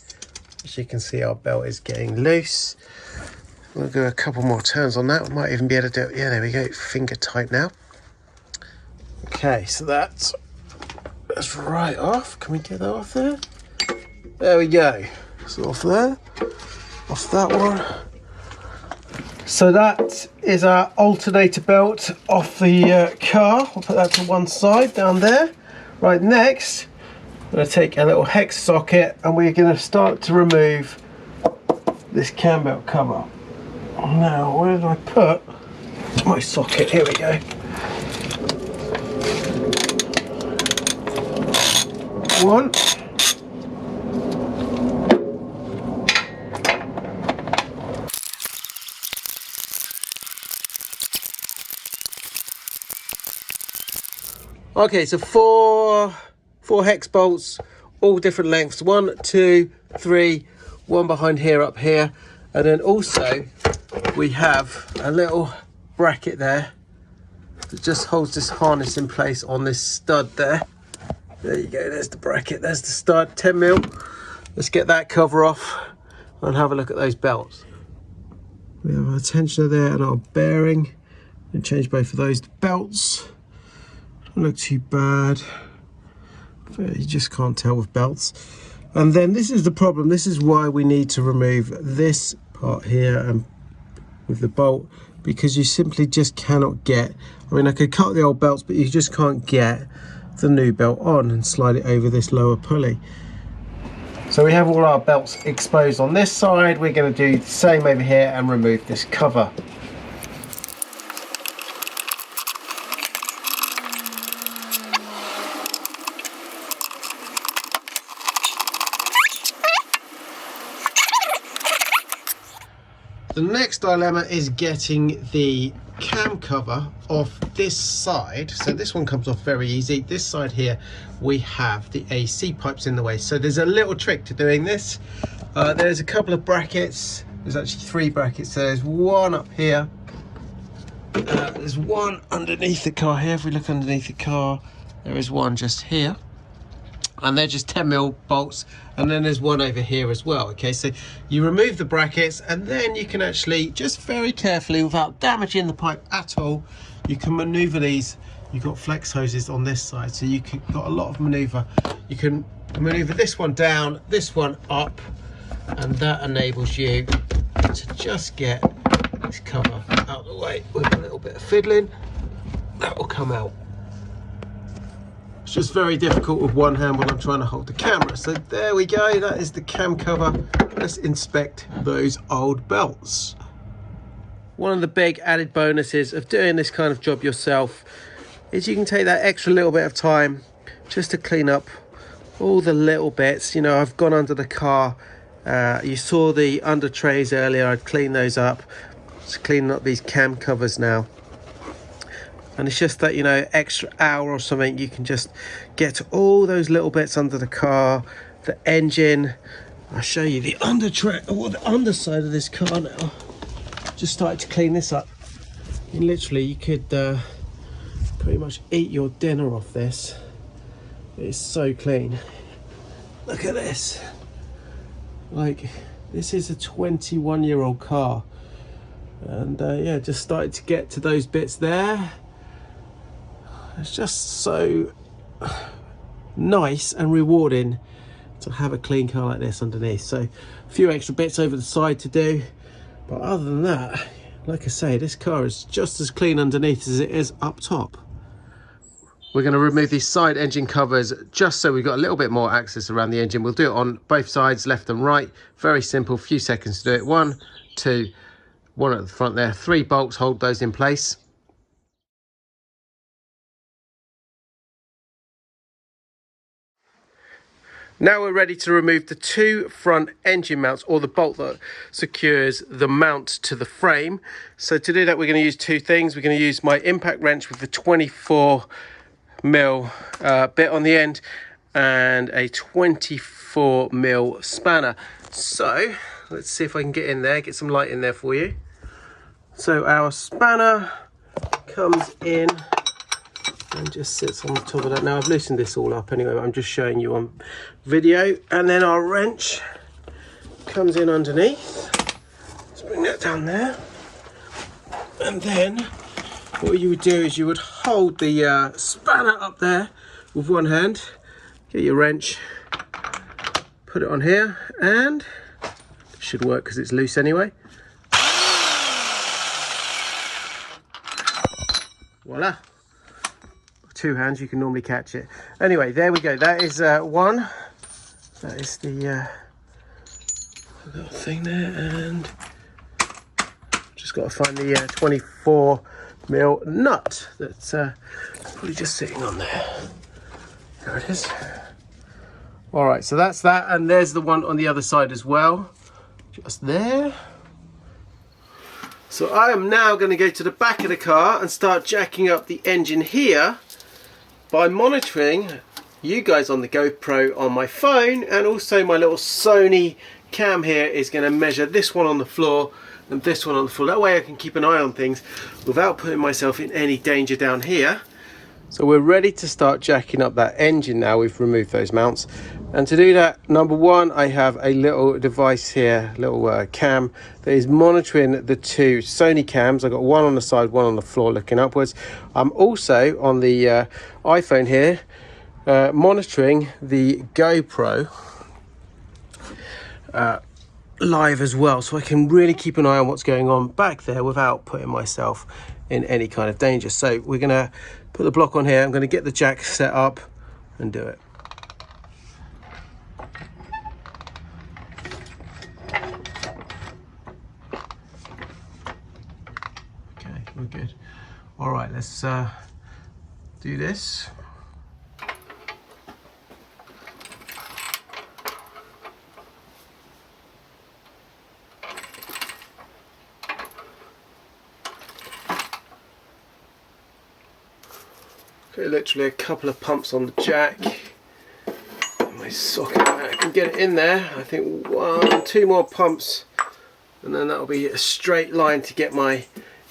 As you can see, our belt is getting loose. We'll do a couple more turns on that. We might even be able to do it. Yeah, there we go, finger tight now. Okay, so that's right off. Can we get that off there? There we go. It's off there. Off that one. So that is our alternator belt off the car. We'll put that to one side down there. Right, next, I'm going to take a little hex socket and we're going to start to remove this cam belt cover. Now, where did I put my socket? Here we go. One. Okay, so four hex bolts, all different lengths. 1, 2, 3, one behind here, up here, and then also we have a little bracket there that just holds this harness in place on this stud there. There you go, there's the bracket, there's the stud, 10mm. Let's get that cover off and have a look at those belts. We have our tensioner there and our bearing. And change both of those belts. Don't look too bad. You just can't tell with belts. And then this is the problem. This is why we need to remove this part here and with the bolt, because you simply just cannot get, I mean, I could cut the old belts, but you just can't get the new belt on and slide it over this lower pulley. So we have all our belts exposed on this side. We're going to do the same over here and remove this cover. The next dilemma is getting the cam cover off this side. So this one comes off very easy. This side here, we have the AC pipes in the way. So there's a little trick to doing this. There's a couple of brackets. There's actually 3 brackets. So there's one up here. There's one underneath the car here. If we look underneath the car, there is one just here. And they're just 10mm bolts, and then there's one over here as well. Okay, so you remove the brackets, and then you can actually just very carefully, without damaging the pipe at all, you can maneuver these. You've got flex hoses on this side, so you can got a lot of maneuver. You can maneuver this one down, this one up, and that enables you to just get this cover out of the way with a little bit of fiddling. That will come out. It's just very difficult with one hand when I'm trying to hold the camera. So there we go, that is the cam cover. Let's inspect those old belts. One of the big added bonuses of doing this kind of job yourself is you can take that extra little bit of time just to clean up all the little bits. You know, I've gone under the car. You saw the under trays earlier. I'd clean those up. Just cleaning up these cam covers now. And it's just that, you know, extra hour or something, you can just get to all those little bits under the car, the engine. I'll show you the the underside of this car now. Just started to clean this up. And literally, you could pretty much eat your dinner off this. It's so clean. Look at this. Like, this is a 21-year-old car. And yeah, just started to get to those bits there. It's just so nice and rewarding to have a clean car like this underneath. So a few extra bits over the side to do, but other than that, like I say, this car is just as clean underneath as it is up top. We're going to remove these side engine covers just so we've got a little bit more access around the engine. We'll do it on both sides, left and right. Very simple, few seconds to do it. 1, 2, 1 at the front there. 3 bolts hold those in place. Now we're ready to remove the two front engine mounts, or the bolt that secures the mount to the frame. So to do that, we're going to use two things. We're going to use my impact wrench with the 24mm bit on the end and a 24mm spanner. So let's see if I can get in there, get some light in there for you. So our spanner comes in and just sits on the top of that. Now I've loosened this all up anyway, but I'm just showing you on video. And then our wrench comes in underneath. Let's bring that down there. And then what you would do is you would hold the spanner up there with one hand, get your wrench, put it on here, and it should work because it's loose anyway. Voila. Two hands, you can normally catch it. Anyway, there we go. That is one. That is the little thing there, and just got to find the 24mm nut that's probably just sitting on there. There it is. All right, so that's that, and there's the one on the other side as well, just there. So I am now going to go to the back of the car and start jacking up the engine here by monitoring you guys on the GoPro on my phone, and also my little Sony cam here is going to measure this one on the floor and this one on the floor. That way I can keep an eye on things without putting myself in any danger down here. So we're ready to start jacking up that engine now. We've removed those mounts, and to do that, number one, I have a little device here, little cam that is monitoring the two Sony cams. I've got one on the side, one on the floor looking upwards. I'm also on the iPhone here monitoring the GoPro live as well, so I can really keep an eye on what's going on back there without putting myself in any kind of danger. So we're going to put the block on here. I'm going to get the jack set up and do it. Okay, we're good. All right, let's do this. Okay, literally a couple of pumps on the jack. My socket, I can get it in there. I think two more pumps, and then that'll be a straight line to get my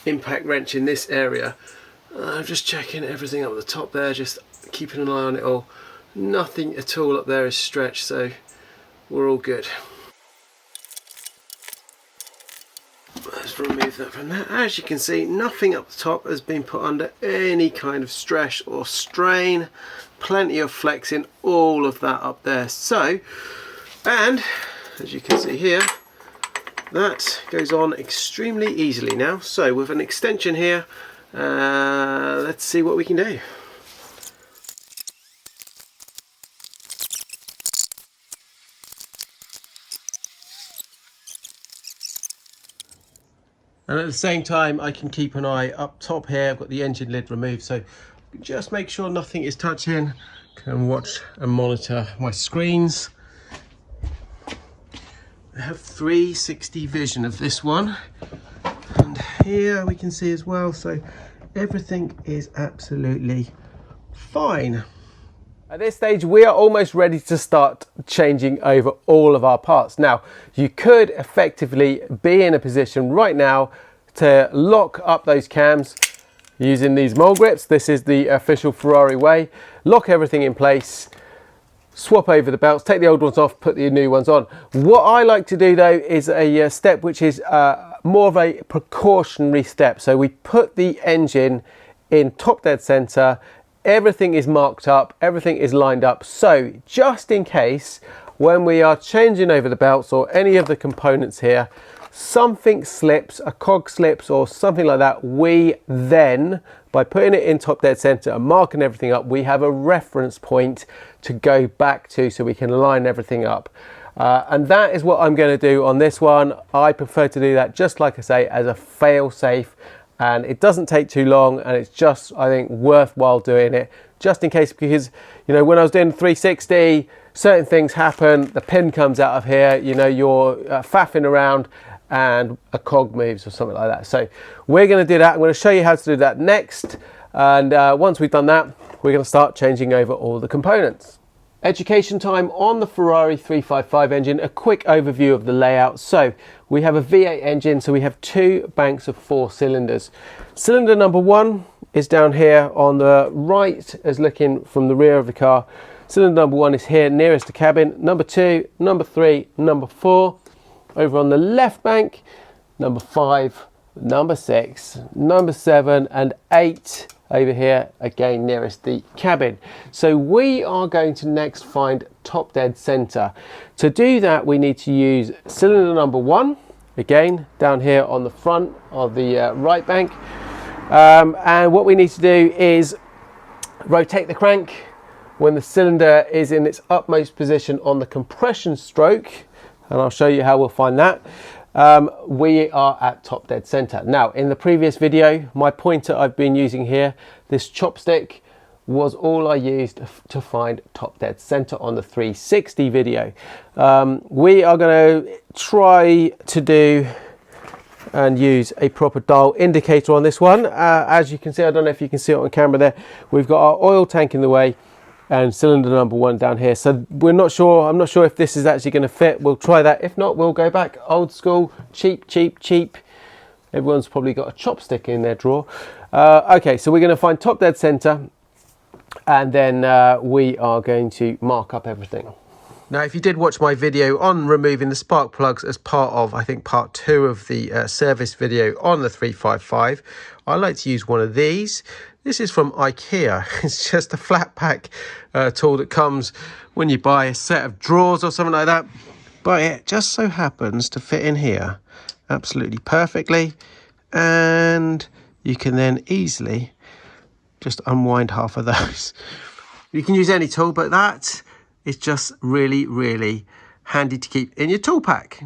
impact wrench in this area. I'm just checking everything up at the top there, just keeping an eye on it all. Nothing at all up there is stretched, so we're all good. Let's remove that from there. As you can see, nothing up the top has been put under any kind of stress or strain. Plenty of flexing, all of that up there. So, and as you can see here, that goes on extremely easily now. So with an extension here, let's see what we can do. And at the same time, I can keep an eye up top here. I've got the engine lid removed, so just make sure nothing is touching. Can watch and monitor my screens. I have 360 vision of this one, and here we can see as well, so everything is absolutely fine. At this stage, we are almost ready to start changing over all of our parts. Now, you could effectively be in a position right now to lock up those cams using these mole grips. This is the official Ferrari way. Lock everything in place, swap over the belts, take the old ones off, put the new ones on. What I like to do though is a step which is more of a precautionary step. So we put the engine in top dead center. Everything is marked up, everything is lined up, so just in case when we are changing over the belts or any of the components here, something slips, a cog slips or something like that, we then, by putting it in top dead center and marking everything up, we have a reference point to go back to so we can line everything up. And that is what I'm going to do on this one. I prefer to do that, just like I say, as a fail-safe. And it doesn't take too long, and it's just, I think, worthwhile doing it just in case, because, you know, when I was doing 360, certain things happen, the pin comes out of here, you know, you're faffing around and a cog moves or something like that. So we're going to do that. I'm going to show you how to do that next. And once we've done that, we're going to start changing over all the components. Education time on the Ferrari 355 engine, a quick overview of the layout. So we have a V8 engine, so we have 2 banks of 4 cylinders. Cylinder number 1 is down here on the right as looking from the rear of the car. Cylinder number 1 is here nearest the cabin. Number 2, number 3, number 4 over on the left bank. Number 5, number 6, number 7 and 8 over here again nearest the cabin. So we are going to next find top dead center. To do that, we need to use cylinder number 1 again down here on the front of the right bank. And what we need to do is rotate the crank when the cylinder is in its utmost position on the compression stroke, and I'll show you how we'll find that. We are at top dead center. Now, in the previous video, my pointer I've been using here, this chopstick, was all I used to find top dead center on the 360 video. We are going to try to do and use a proper dial indicator on this one. As you can see, I don't know if you can see it on camera there, we've got our oil tank in the way and cylinder number 1 down here. So I'm not sure if this is actually going to fit. We'll try that. If not, we'll go back old school, cheap. Everyone's probably got a chopstick in their drawer. Okay, so we're going to find top dead center, and then we are going to mark up everything. Now, if you did watch my video on removing the spark plugs as part of, I think, part 2 of the service video on the 355, I like to use one of these. This is from IKEA. It's just a flat pack tool that comes when you buy a set of drawers or something like that. But it just so happens to fit in here absolutely perfectly. And you can then easily just unwind half of those. You can use any tool, but that is just really, really handy to keep in your tool pack.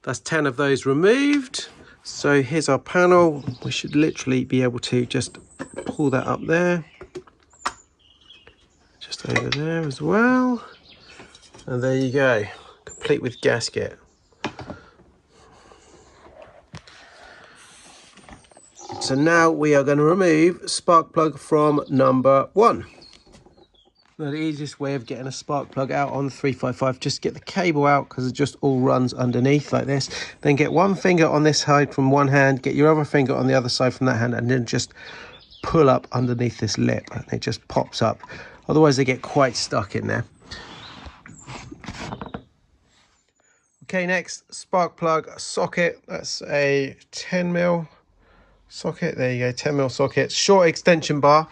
That's 10 of those removed. So here's our panel. We should literally be able to just pull that up there. Just over there as well. And there you go, complete with gasket. So now we are going to remove spark plug from number 1. Now, the easiest way of getting a spark plug out on the 355, just get the cable out, because it just all runs underneath like this. Then get one finger on this side from one hand, get your other finger on the other side from that hand, and then just pull up underneath this lip, and it just pops up. Otherwise they get quite stuck in there. Okay, next, spark plug socket. That's a 10mm socket. There you go, 10mm socket, short extension bar.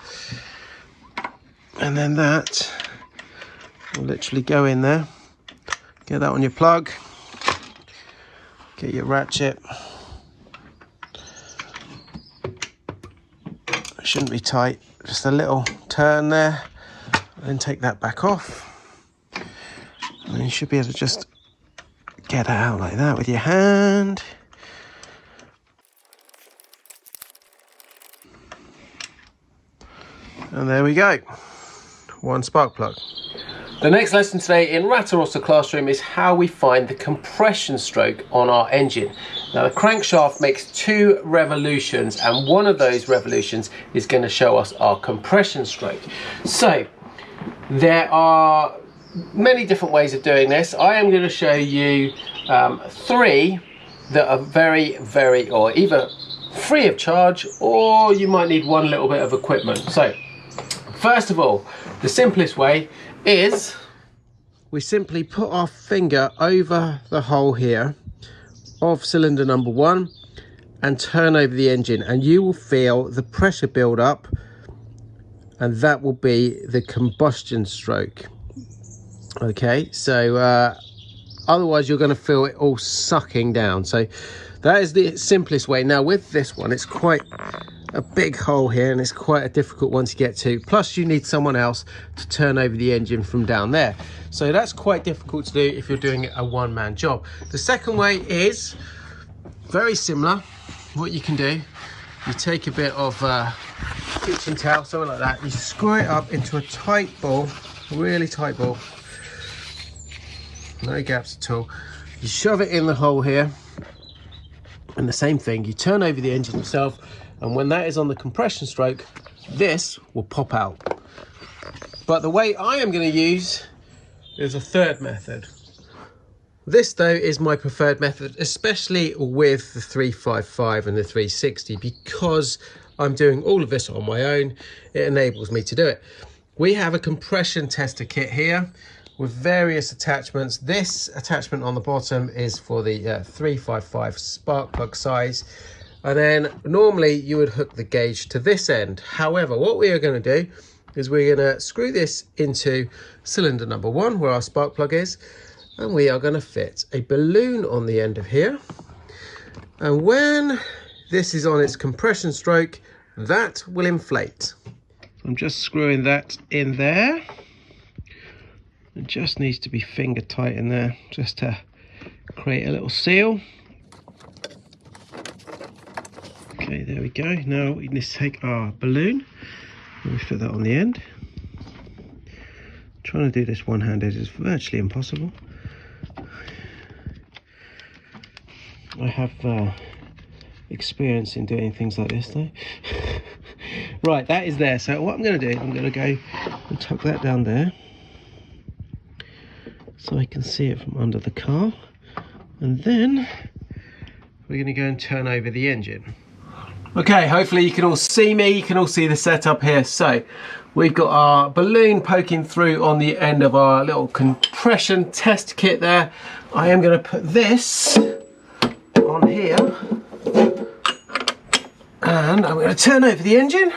And then that will literally go in there. Get that on your plug. Get your ratchet. It shouldn't be tight, just a little turn there. Then take that back off. And then you should be able to just get that out like that with your hand. And there we go. One spark plug. The next lesson today in Ratarossa classroom is how we find the compression stroke on our engine. Now, the crankshaft makes 2 revolutions, and one of those revolutions is going to show us our compression stroke. So there are many different ways of doing this. I am going to show you 3 that are very, or either free of charge, or you might need one little bit of equipment. So first of all, the simplest way is we simply put our finger over the hole here of cylinder number 1 and turn over the engine, and you will feel the pressure build up, and that will be the combustion stroke. Okay, so otherwise you're going to feel it all sucking down. So that is the simplest way. Now with this one, it's quite a big hole here, and it's quite a difficult one to get to. Plus you need someone else to turn over the engine from down there. So that's quite difficult to do if you're doing a one-man job. The second way is very similar. What you can do you take a bit of kitchen towel, something like that, you screw it up into a tight ball, really tight ball, no gaps at all. You shove it in the hole here, and the same thing, you turn over the engine itself, and when that is on the compression stroke, this will pop out. But the way I am going to use is a third method. This though is my preferred method, especially with the 355 and the 360, because I'm doing all of this on my own. It enables me to do it. We have a compression tester kit here with various attachments. This attachment on the bottom is for the 355 spark plug size, and then normally you would hook the gauge to this end. However, what we are going to do is we're going to screw this into cylinder number 1 where our spark plug is, and we are going to fit a balloon on the end of here. And when this is on its compression stroke, that will inflate. I'm just screwing that in there. It just needs to be finger tight in there just to create a little seal. Okay, there we go. Now we need to take our balloon and we fit that on the end. Trying to do this one-handed is virtually impossible. I have experience in doing things like this though. Right, that is there. So what I'm going to do, I'm going to go and tuck that down there so I can see it from under the car, and then we're going to go and turn over the engine. Okay, hopefully you can all see me, you can all see the setup here. So we've got our balloon poking through on the end of our little compression test kit there. I am going to put this on here, and I'm going to turn over the engine,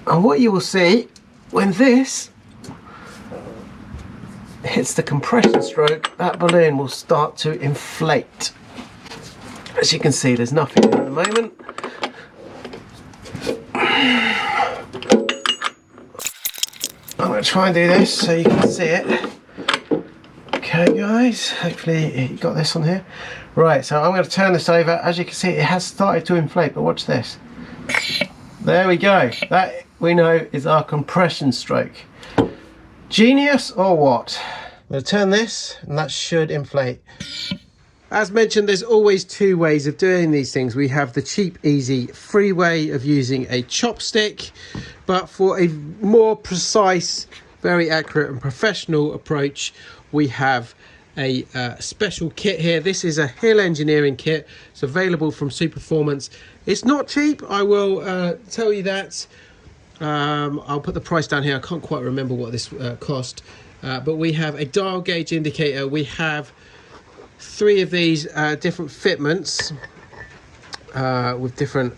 and what you will see when this hits the compression stroke, that balloon will start to inflate. As you can see, there's nothing there at the moment. I'm going to try and do this so you can see it. Okay guys, hopefully you got this on here. Right, so I'm going to turn this over. As you can see, it has started to inflate, but watch this. There we go. That we know is our compression stroke. Genius or what? I'm going to turn this and that should inflate. As mentioned, there's always two ways of doing these things. We have the cheap, easy, free way of using a chopstick, but for a more precise, very accurate and professional approach, we have a special kit here. This is a Hill Engineering kit. It's available from Superformance. It's not cheap, I will tell you that. I'll put the price down here. I can't quite remember what this cost, but we have a dial gauge indicator. We have 3 of these different fitments with different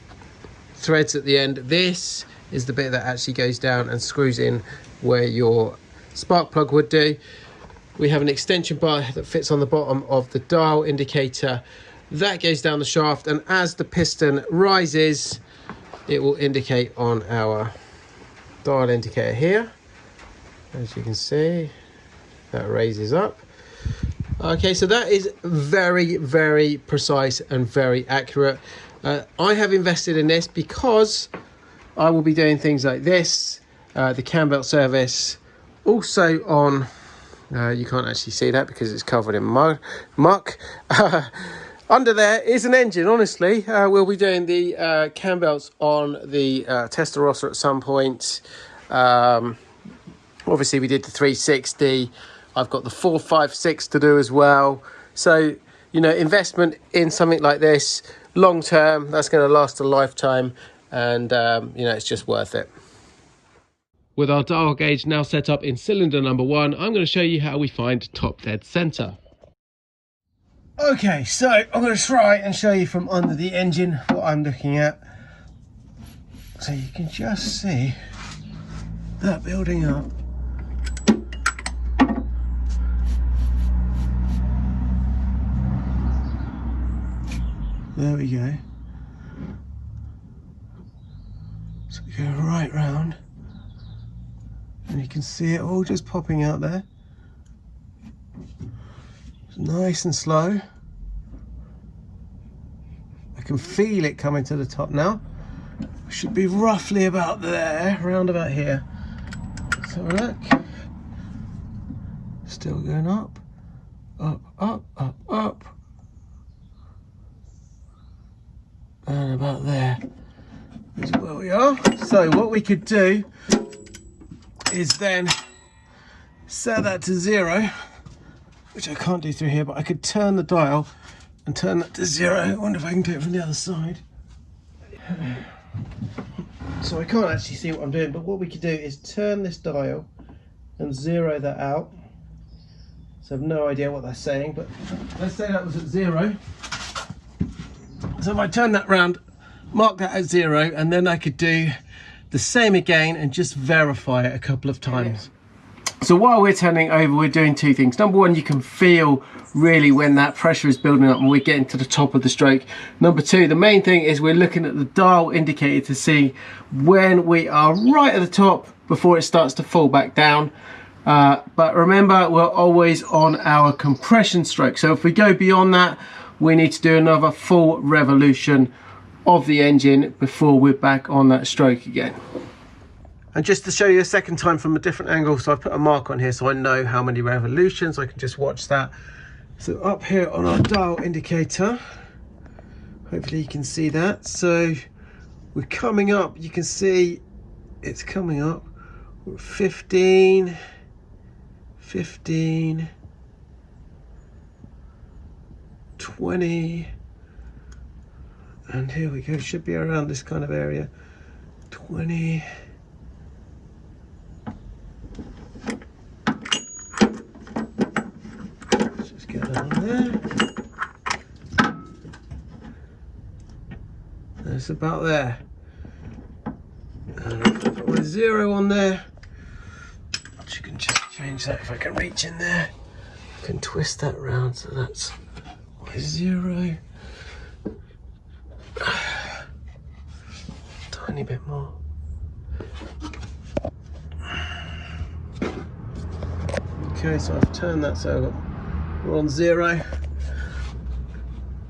threads at the end. This is the bit that actually goes down and screws in where your spark plug would do. We have an extension bar that fits on the bottom of the dial indicator. That goes down the shaft, and as the piston rises, it will indicate on our dial indicator here. As you can see, that raises up. Okay, so that is very, very precise and very accurate. I have invested in this because I will be doing things like this, the cam belt service, also on, you can't actually see that because it's covered in muck. Under there is an engine, honestly. We'll be doing the cam belts on the Ratarossa at some point. Obviously we did the 360. I've got the 456 to do as well. So, you know, investment in something like this, long term, that's going to last a lifetime, and, you know, it's just worth it. With our dial gauge now set up in cylinder number 1, I'm going to show you how we find top dead center. Okay, so I'm going to try and show you from under the engine what I'm looking at. So you can just see that building up. There we go. So we go right round, and you can see it all just popping out there. It's nice and slow. I can feel it coming to the top now. Should be roughly about there, around about here. Let's have a look. Still going up, up, up, up, up. And about there is where we are. So what we could do is then set that to 0, which I can't do through here, but I could turn the dial and turn that to 0. I wonder if I can do it from the other side. So I can't actually see what I'm doing, but what we could do is turn this dial and 0 that out. So I've no idea what that's saying, but let's say that was at 0. So if I turn that round, mark that at 0, and then I could do the same again and just verify it a couple of times. So while we're turning over, we're doing two things. Number one, you can feel really when that pressure is building up and we're getting to the top of the stroke. Number two, the main thing is we're looking at the dial indicator to see when we are right at the top before it starts to fall back down. But remember, we're always on our compression stroke. So if we go beyond that, we need to do another full revolution of the engine before we're back on that stroke again. And just to show you a second time from a different angle, so I've put a mark on here so I know how many revolutions. I can just watch that. So up here on our dial indicator, hopefully you can see that. So we're coming up, you can see it's coming up. We're 15, 15, 20, and here we go, should be around this kind of area. 20. Let's just get that on there. That's about there. And I'll put my 0 on there. You can just change that if I can reach in there. I can twist that round so that's my 0. Tiny bit more. Okay, so I've turned that so we're on 0.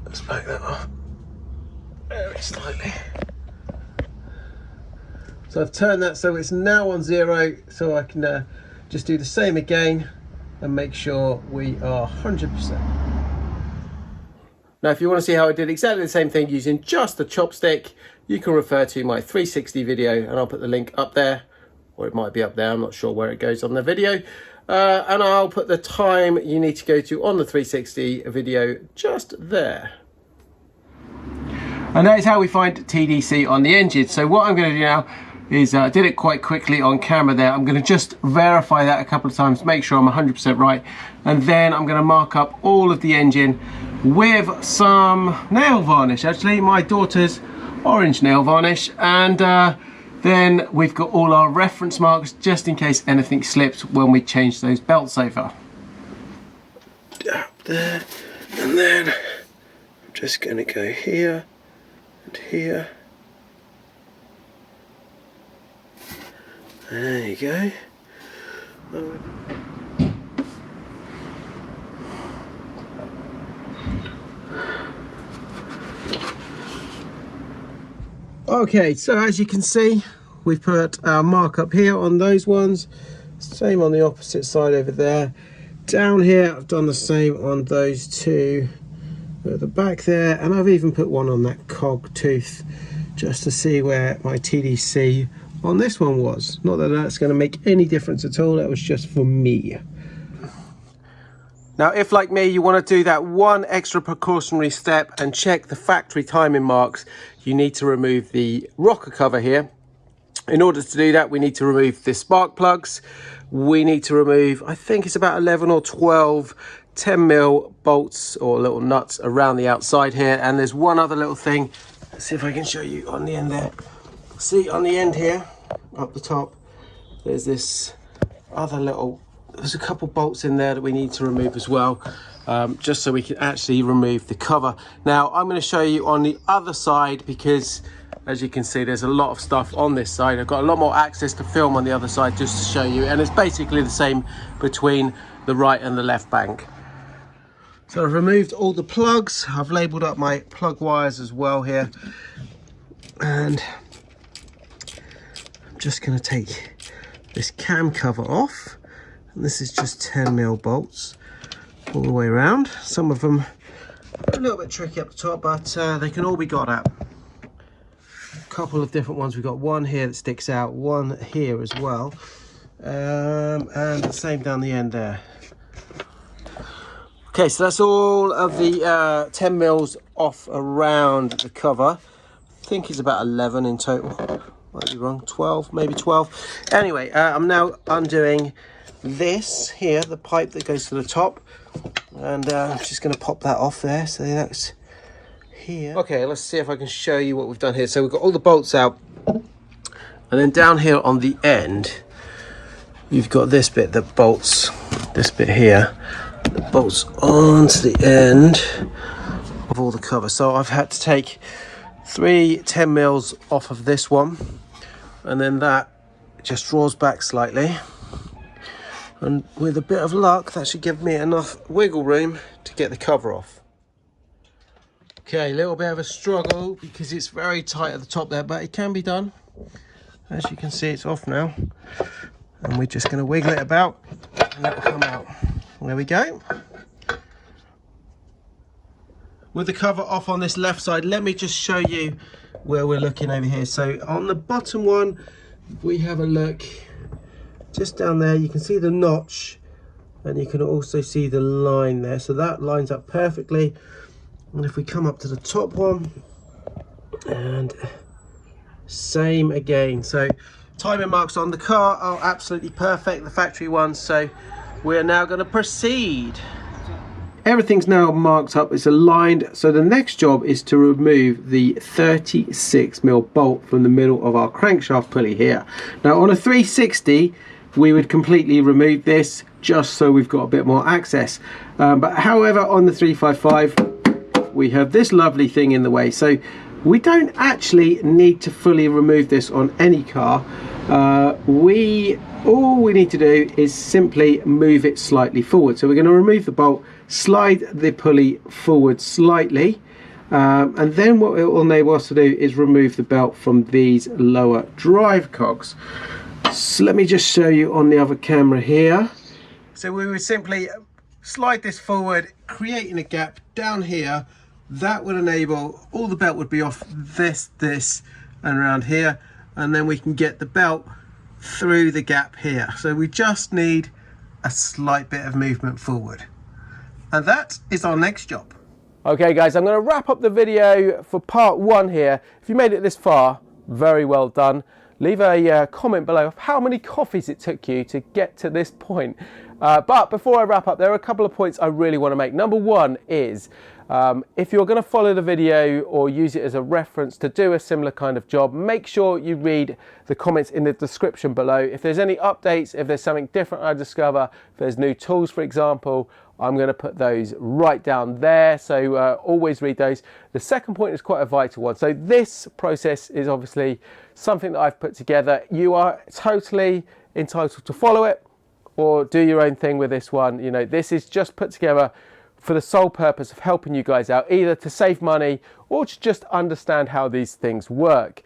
Let's back that up very slightly. So I've turned that so it's now on 0, so I can just do the same again and make sure we are 100%. Now if you want to see how I did exactly the same thing using just the chopstick, you can refer to my 360 video and I'll put the link up there, or it might be up there, I'm not sure where it goes on the video. And I'll put the time you need to go to on the 360 video just there. And that is how we find TDC on the engine. So what I'm going to do now is I did it quite quickly on camera there. I'm going to just verify that a couple of times, make sure I'm 100% right, and then I'm going to mark up all of the engine with some nail varnish, actually my daughter's orange nail varnish, and then we've got all our reference marks just in case anything slips when we change those belts over. Up there, and then I'm just going to go here and here. There you go. Okay, so as you can see, we've put our mark up here on those ones. Same on the opposite side over there. Down here, I've done the same on those two at the back there, and I've even put one on that cog tooth just to see where my TDC on this one was. Not that that's going to make any difference at all, that was just for me. Now if like me you want to do that one extra precautionary step and check the factory timing marks, you need to remove the rocker cover here. In order to do that we need to remove the spark plugs. We need to remove, I think it's about 11 or 12 10mm bolts or little nuts around the outside here, and there's one other little thing. Let's see if I can show you on the end there. See on the end here up the top there's this other little, there's a couple bolts in there that we need to remove as well, just so we can actually remove the cover. Now I'm going to show you on the other side because as you can see there's a lot of stuff on this side. I've got a lot more access to film on the other side just to show you, and it's basically the same between the right and the left bank. So I've removed all the plugs. I've labelled up my plug wires as well here. And I'm just going to take this cam cover off. And this is just 10mm bolts all the way around. Some of them are a little bit tricky up the top, but they can all be got at. A couple of different ones. We've got one here that sticks out, one here as well. And the same down the end there. Okay, so that's all of the 10 mils off around the cover. I think it's about 11 in total. Might be wrong, 12, maybe 12. Anyway, I'm now undoing this here, the pipe that goes to the top. And I'm just going to pop that off there, so that's here. Okay, let's see if I can show you what we've done here. So we've got all the bolts out. And then down here on the end, you've got this bit that bolts, this bit here, that bolts onto the end of all the cover. So I've had to take 3 10 mils off of this one, and then that just draws back slightly. And with a bit of luck, that should give me enough wiggle room to get the cover off. Okay, a little bit of a struggle because it's very tight at the top there, but it can be done. As you can see, it's off now. And we're just going to wiggle it about and that will come out. There we go. With the cover off on this left side, let me just show you where we're looking over here. So on the bottom one, we have a look just down there. You can see the notch and you can also see the line there. So that lines up perfectly. And if we come up to the top one, and same again. So timing marks on the car are absolutely perfect, the factory ones. So we're now going to proceed. Everything's now marked up, it's aligned. So the next job is to remove the 36mm bolt from the middle of our crankshaft pulley here. Now on a 360, we would completely remove this just so we've got a bit more access. But however, on the 355, we have this lovely thing in the way. So we don't actually need to fully remove this on any car. All we need to do is simply move it slightly forward. So we're going to remove the bolt, slide the pulley forward slightly, and then what it will enable us to do is remove the belt from these lower drive cogs. So let me just show you on the other camera here. So we would simply slide this forward, creating a gap down here. That would enable, all the belt would be off this, and around here, and then we can get the belt through the gap here. So we just need a slight bit of movement forward. And that is our next job. Okay guys, I'm going to wrap up the video for part 1 here. If you made it this far, very well done. Leave a comment below of how many coffees it took you to get to this point. But before I wrap up, there are a couple of points I really want to make. Number 1 is, if you're going to follow the video or use it as a reference to do a similar kind of job, make sure you read the comments in the description below. If there's any updates, if there's something different I discover, if there's new tools, for example, I'm going to put those right down there. So always read those. The second point is quite a vital one. So this process is obviously something that I've put together. You are totally entitled to follow it or do your own thing with this one. You know, this is just put together for the sole purpose of helping you guys out, either to save money or to just understand how these things work.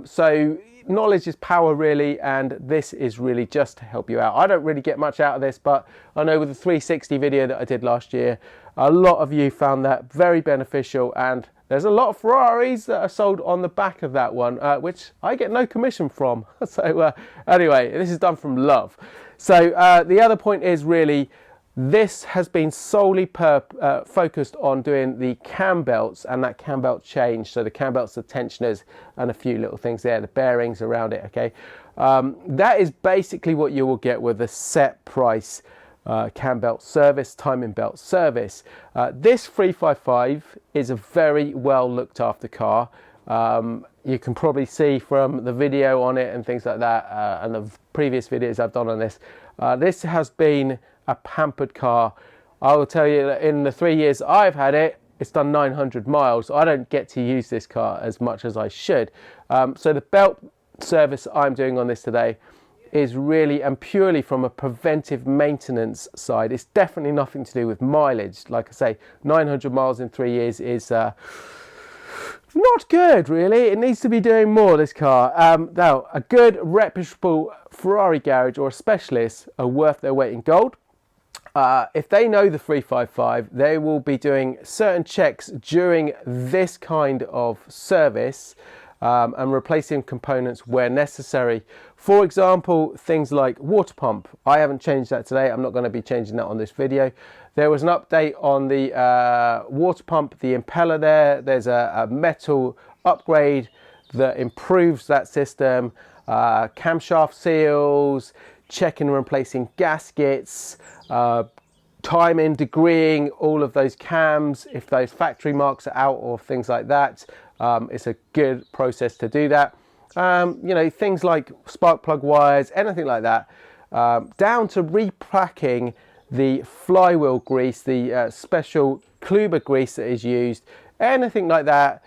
So knowledge is power really, and this is really just to help you out. I don't really get much out of this, but I know with the 360 video that I did last year, a lot of you found that very beneficial, and there's a lot of Ferraris that are sold on the back of that one, which I get no commission from. So anyway, this is done from love. So the other point is really, this has been solely focused on doing the cam belts and that cam belt change. So the cam belts, the tensioners, and a few little things there, the bearings around it, okay? That is basically what you will get with a set price cam belt service, timing belt service. This 355 is a very well looked after car. You can probably see from the video on it and things like that, and the previous videos I've done on this. This has been a pampered car. I will tell you that in the 3 years I've had it, it's done 900 miles. I don't get to use this car as much as I should. So the belt service I'm doing on this today is really and purely from a preventive maintenance side. It's definitely nothing to do with mileage. Like I say, 900 miles in 3 years is not good, really. It needs to be doing more, this car. Now, a good reputable Ferrari garage or a specialist are worth their weight in gold. If they know the 355, they will be doing certain checks during this kind of service and replacing components where necessary. For example, things like water pump. I haven't changed that today. I'm not going to be changing that on this video. There was an update on the water pump, the impeller there. There's a metal upgrade that improves that system. Camshaft seals, checking and replacing gaskets, timing, degreeing all of those cams if those factory marks are out or things like that. It's a good process to do that. You know, things like spark plug wires, anything like that, down to repacking the flywheel grease, the special Kluber grease that is used, anything like that.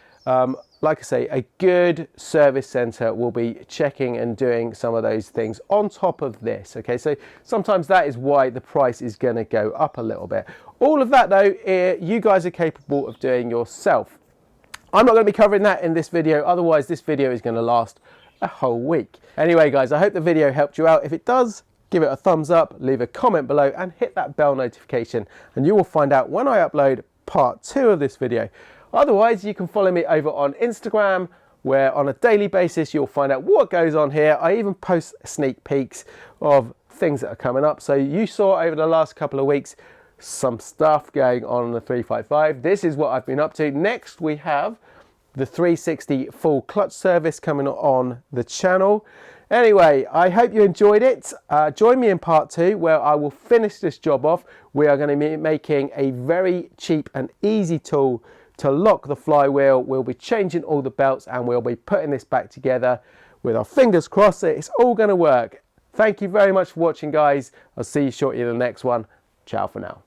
Like I say, a good service center will be checking and doing some of those things on top of this. Okay, so sometimes that is why the price is going to go up a little bit. All of that though, you guys are capable of doing yourself. I'm not going to be covering that in this video, otherwise this video is going to last a whole week. Anyway guys, I hope the video helped you out. If it does, give it a thumbs up, leave a comment below and hit that bell notification and you will find out when I upload part 2 of this video. Otherwise, you can follow me over on Instagram, where on a daily basis you'll find out what goes on here. I even post sneak peeks of things that are coming up. So you saw over the last couple of weeks some stuff going on the 355. This is what I've been up to. Next we have the 360 full clutch service coming on the channel. Anyway, I hope you enjoyed it. Join me in part 2 where I will finish this job off. We are going to be making a very cheap and easy tool to lock the flywheel. We'll be changing all the belts and we'll be putting this back together with our fingers crossed that it's all going to work. Thank you very much for watching, guys. I'll see you shortly in the next one. Ciao for now.